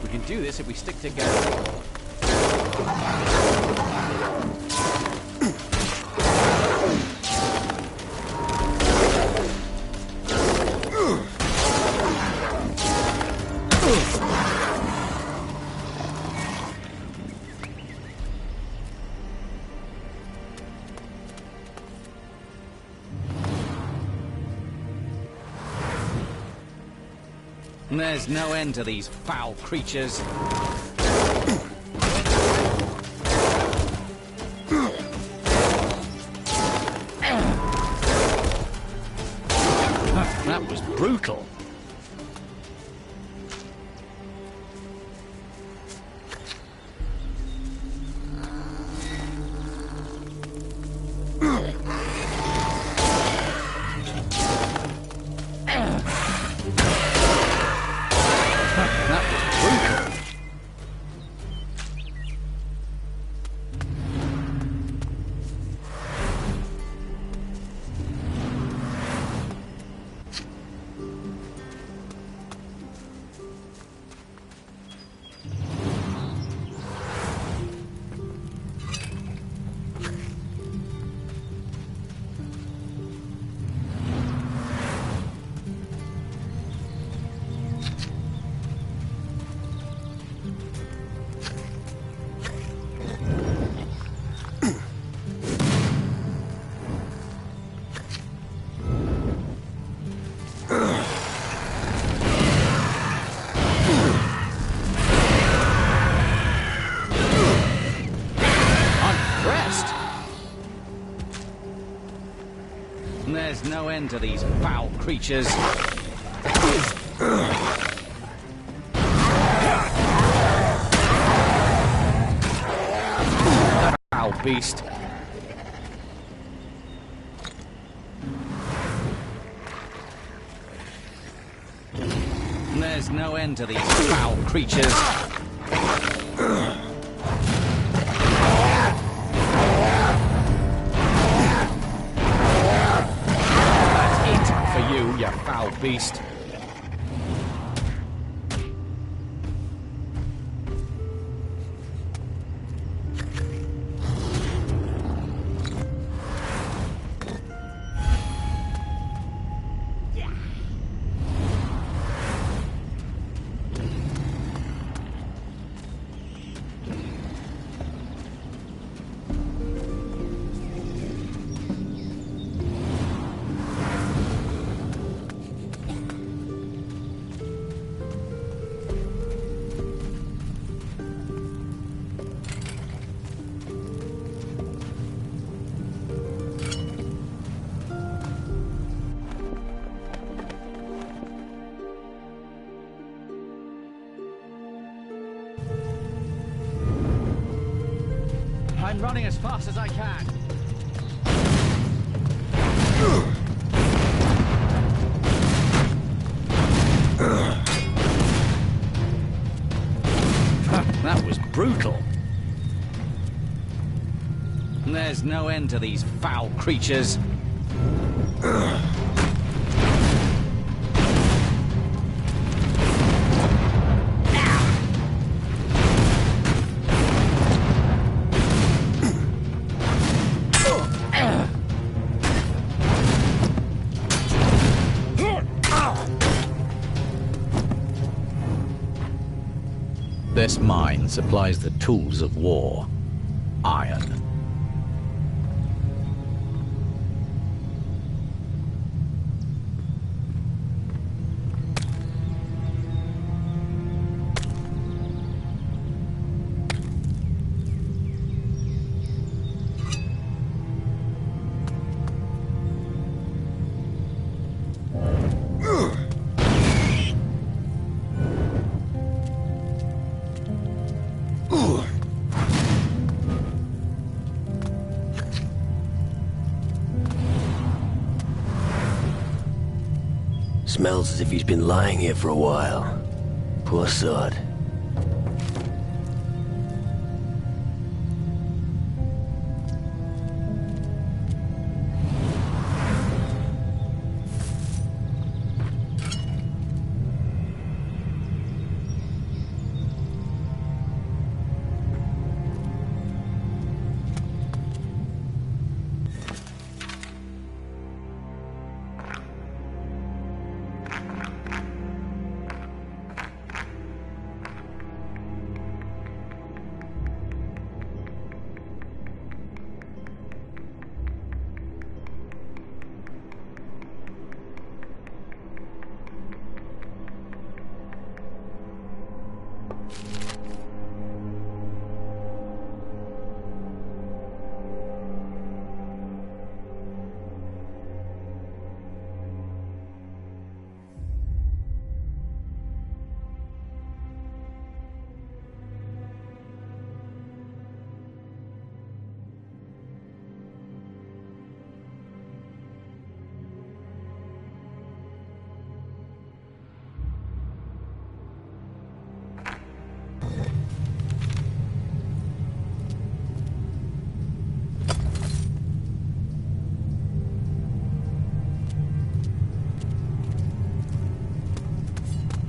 We can do this if we stick together. There's no end to these foul creatures. That was brutal. There's no end to these foul creatures. Foul beast. There's no end to these foul creatures. You foul beast. I'm running as fast as I can. That was brutal. There's no end to these foul creatures. This mine supplies the tools of war. Iron. Smells as if he's been lying here for a while. Poor sod.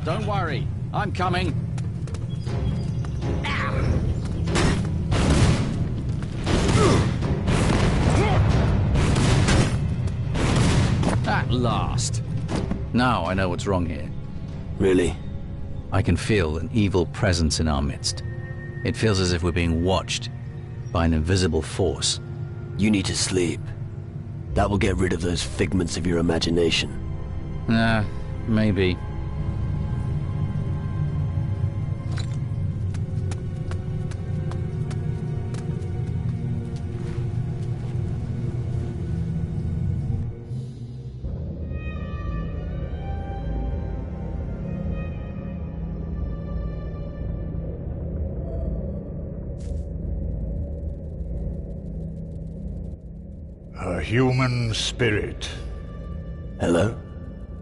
Don't worry, I'm coming. At last. Now I know what's wrong here. Really? I can feel an evil presence in our midst. It feels as if we're being watched by an invisible force. You need to sleep. That will get rid of those figments of your imagination. Maybe. A human spirit. Hello?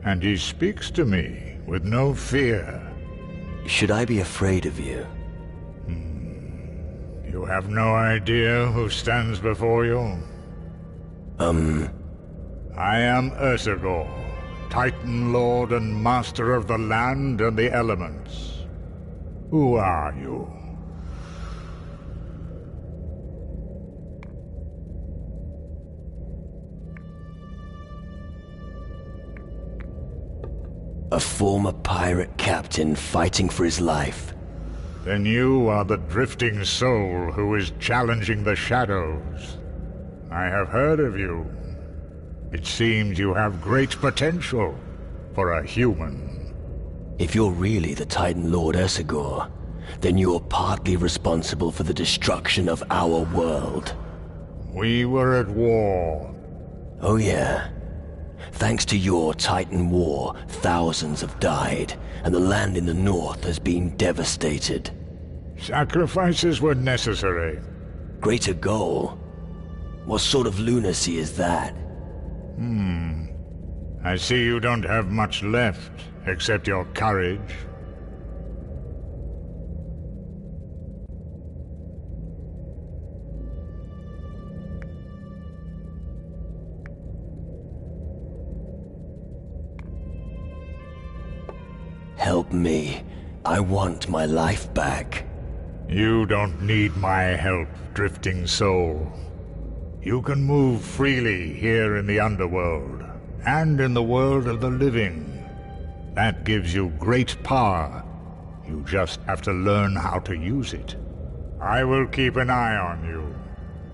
And he speaks to me with no fear. Should I be afraid of you? You have no idea who stands before you? I am Ursagor, Titan Lord and Master of the land and the elements. Who are you? A former pirate captain fighting for his life. Then you are the drifting soul who is challenging the shadows. I have heard of you. It seems you have great potential for a human. If you're really the Titan Lord Ursagor, then you're partly responsible for the destruction of our world. We were at war. Oh yeah. Thanks to your Titan war, thousands have died, and the land in the north has been devastated. Sacrifices were necessary. Greater goal? What sort of lunacy is that? I see you don't have much left, except your courage. Help me. I want my life back. You don't need my help, drifting soul. You can move freely here in the underworld, and in the world of the living. That gives you great power. You just have to learn how to use it. I will keep an eye on you.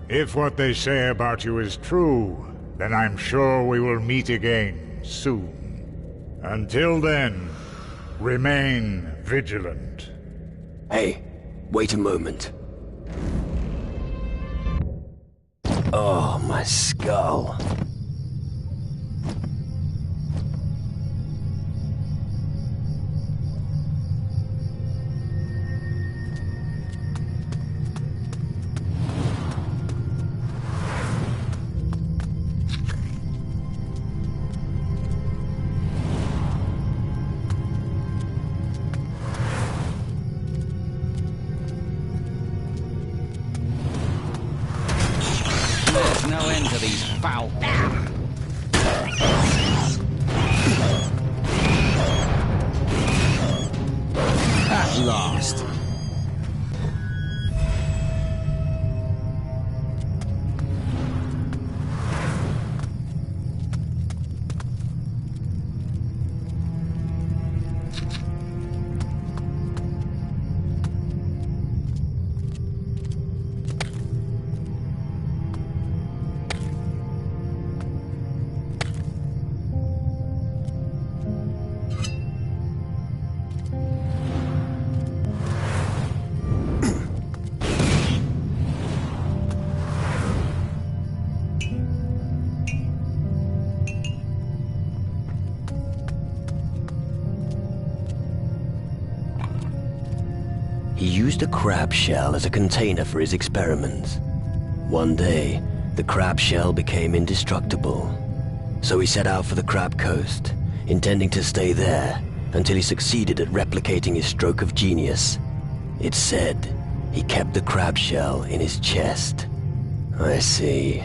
If what they say about you is true, then I'm sure we will meet again soon. Until then, remain vigilant. Hey, wait a moment. Oh, my skull. There's no end to these foul... At last. He used a crab shell as a container for his experiments. One day, the crab shell became indestructible. So he set out for the Crab Coast, intending to stay there until he succeeded at replicating his stroke of genius. It's said he kept the crab shell in his chest. I see.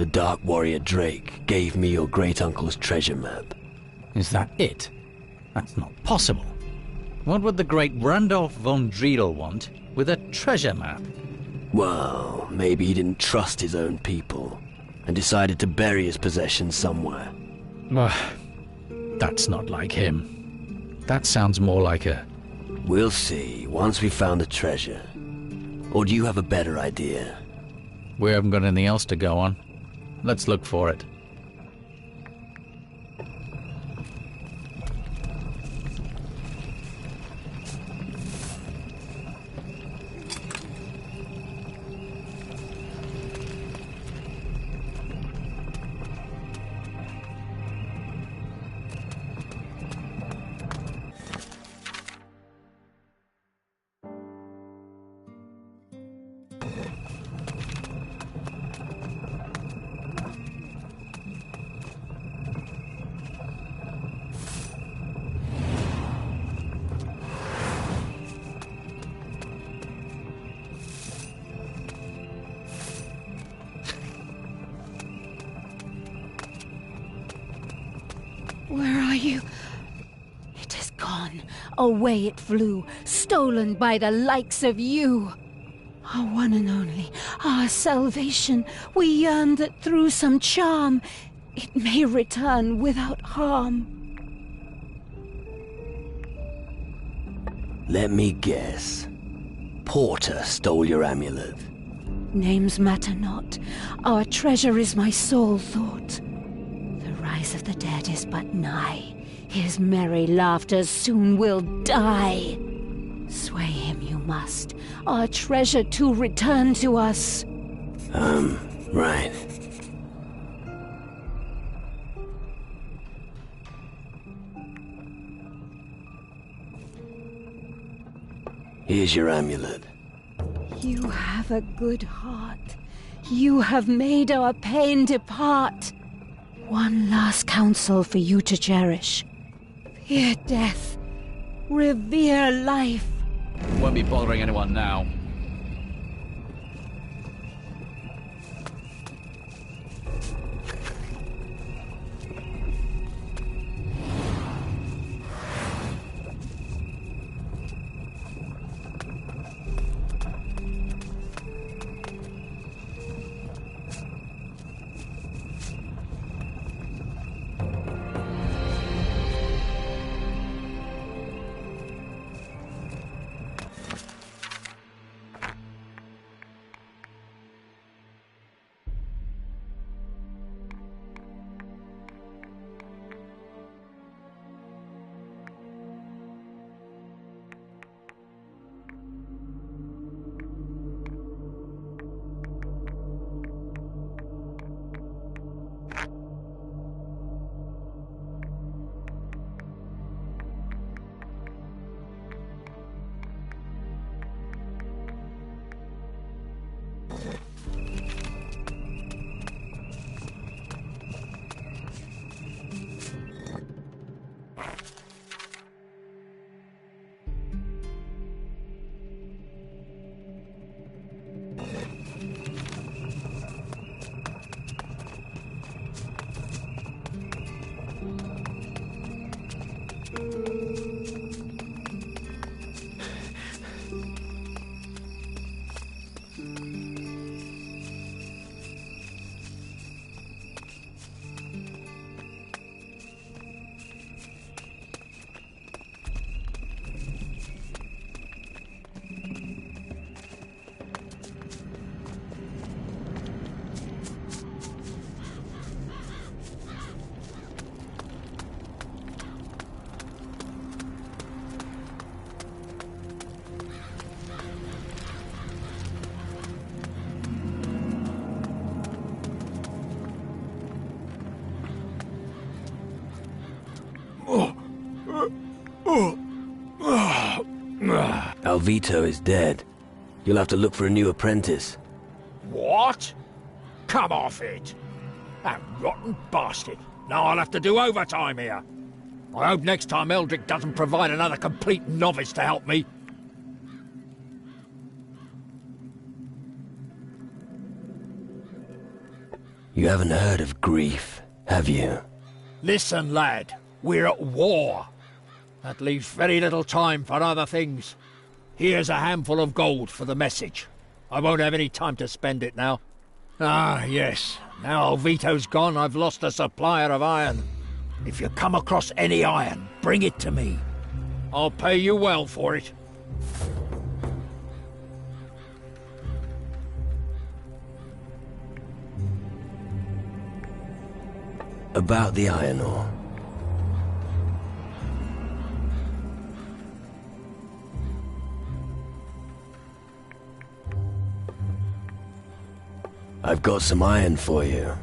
The Dark Warrior Drake gave me your great-uncle's treasure map. Is that it? That's not possible. What would the great Randolph von Driedel want with a treasure map? Well, maybe he didn't trust his own people and decided to bury his possessions somewhere. That's not like him. That sounds more like a... We'll see once we've found the treasure. Or do you have a better idea? We haven't got anything else to go on. Let's look for it. Where are you? It is gone. Away it flew, stolen by the likes of you. Our one and only, our salvation. We yearn that through some charm, it may return without harm. Let me guess. Porter stole your amulet. Names matter not. Our treasure is my sole thought. The rise of the dead is but nigh. His merry laughter soon will die. Sway him you must, our treasure to return to us. Right. Here's your amulet. You have a good heart. You have made our pain depart. One last counsel for you to cherish. Fear death. Revere life. Won't be bothering anyone now. Alvito is dead. You'll have to look for a new apprentice. What? Come off it! That rotten bastard! Now I'll have to do overtime here. I hope next time Eldrick doesn't provide another complete novice to help me. You haven't heard of grief, have you? Listen, lad. We're at war. That leaves very little time for other things. Here's a handful of gold for the message. I won't have any time to spend it now. Ah, yes. Now Vito's gone, I've lost a supplier of iron. If you come across any iron, bring it to me. I'll pay you well for it. About the iron ore. I've got some iron for you.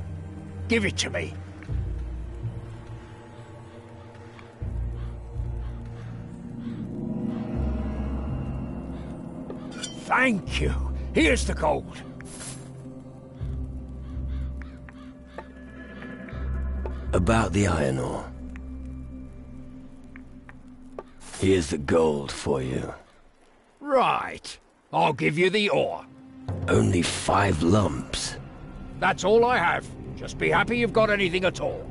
Give it to me. Thank you. Here's the gold. About the iron ore. Here's the gold for you. Right. I'll give you the ore. Only 5 lumps. That's all I have. Just be happy you've got anything at all.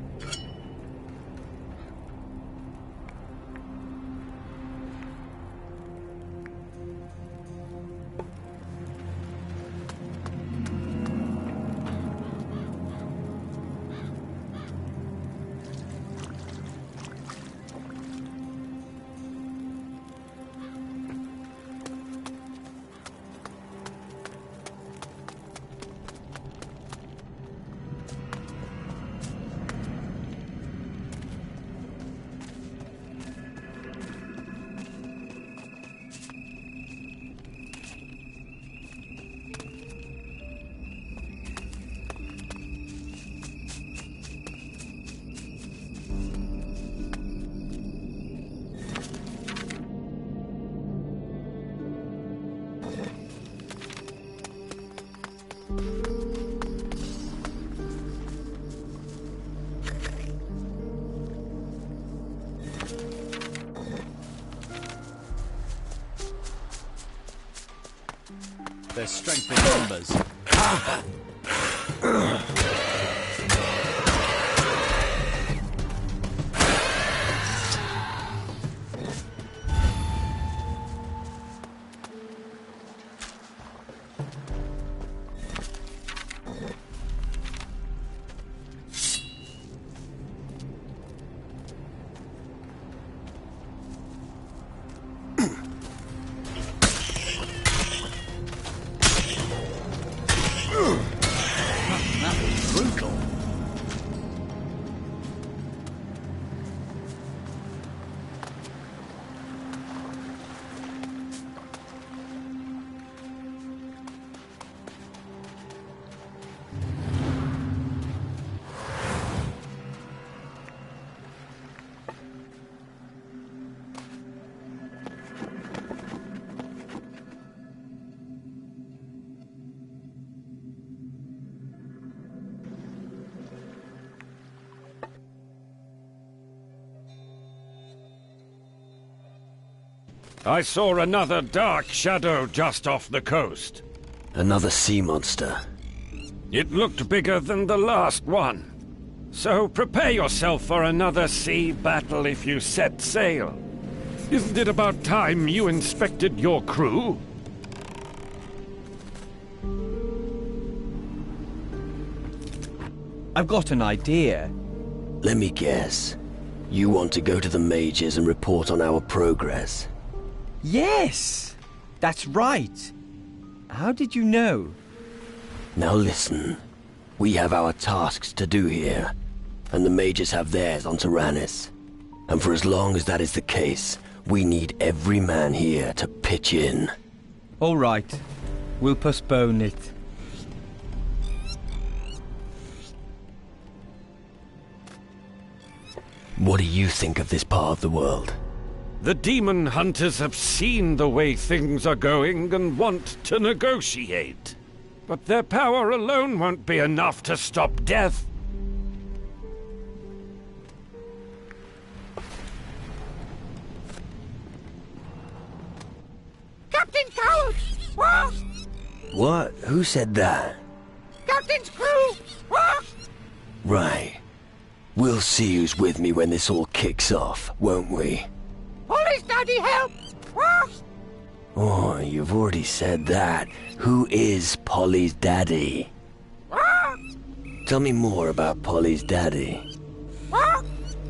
There's strength in numbers. I saw another dark shadow just off the coast. Another sea monster. It looked bigger than the last one. So prepare yourself for another sea battle if you set sail. Isn't it about time you inspected your crew? I've got an idea. Let me guess. You want to go to the mages and report on our progress? Yes! That's right. How did you know? Now listen. We have our tasks to do here, and the mages have theirs on Tyrannus. And for as long as that is the case, we need every man here to pitch in. All right. We'll postpone it. What do you think of this part of the world? The demon hunters have seen the way things are going and want to negotiate. But their power alone won't be enough to stop death. Captain Coward! What? What? Who said that? Captain's crew! What? Right. We'll see who's with me when this all kicks off, won't we? Polly's daddy help! Oh, you've already said that. Who is Polly's daddy? Tell me more about Polly's daddy.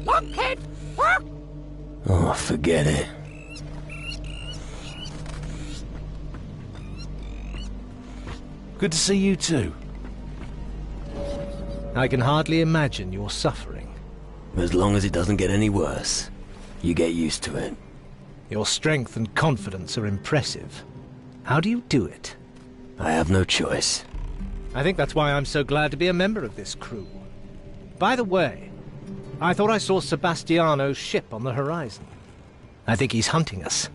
Lunkhead! Oh, forget it. Good to see you too. I can hardly imagine your suffering. As long as it doesn't get any worse, you get used to it. Your strength and confidence are impressive. How do you do it? I have no choice. I think that's why I'm so glad to be a member of this crew. By the way, I thought I saw Sebastiano's ship on the horizon. I think he's hunting us.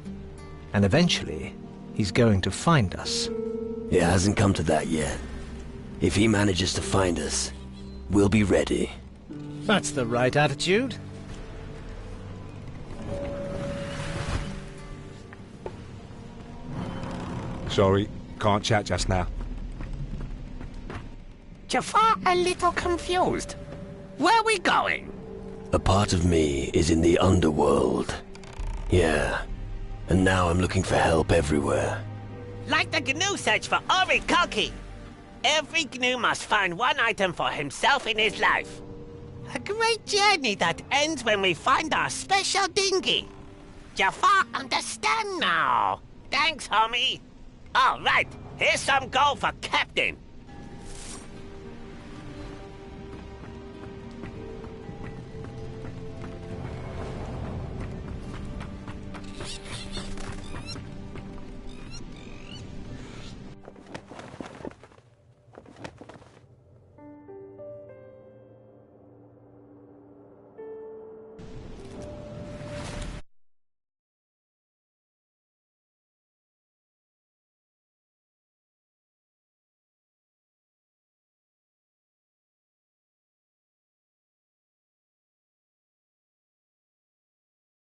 And eventually, he's going to find us. It hasn't come to that yet. If he manages to find us, we'll be ready. That's the right attitude. Sorry, can't chat just now. Jafar a little confused. Where are we going? A part of me is in the underworld. Yeah. And now I'm looking for help everywhere. Like the GNU search for Ori Kalki. Every GNU must find one item for himself in his life. A great journey that ends when we find our special dinghy. Jafar understand now. Thanks, homie. All right, here's some gold for Captain.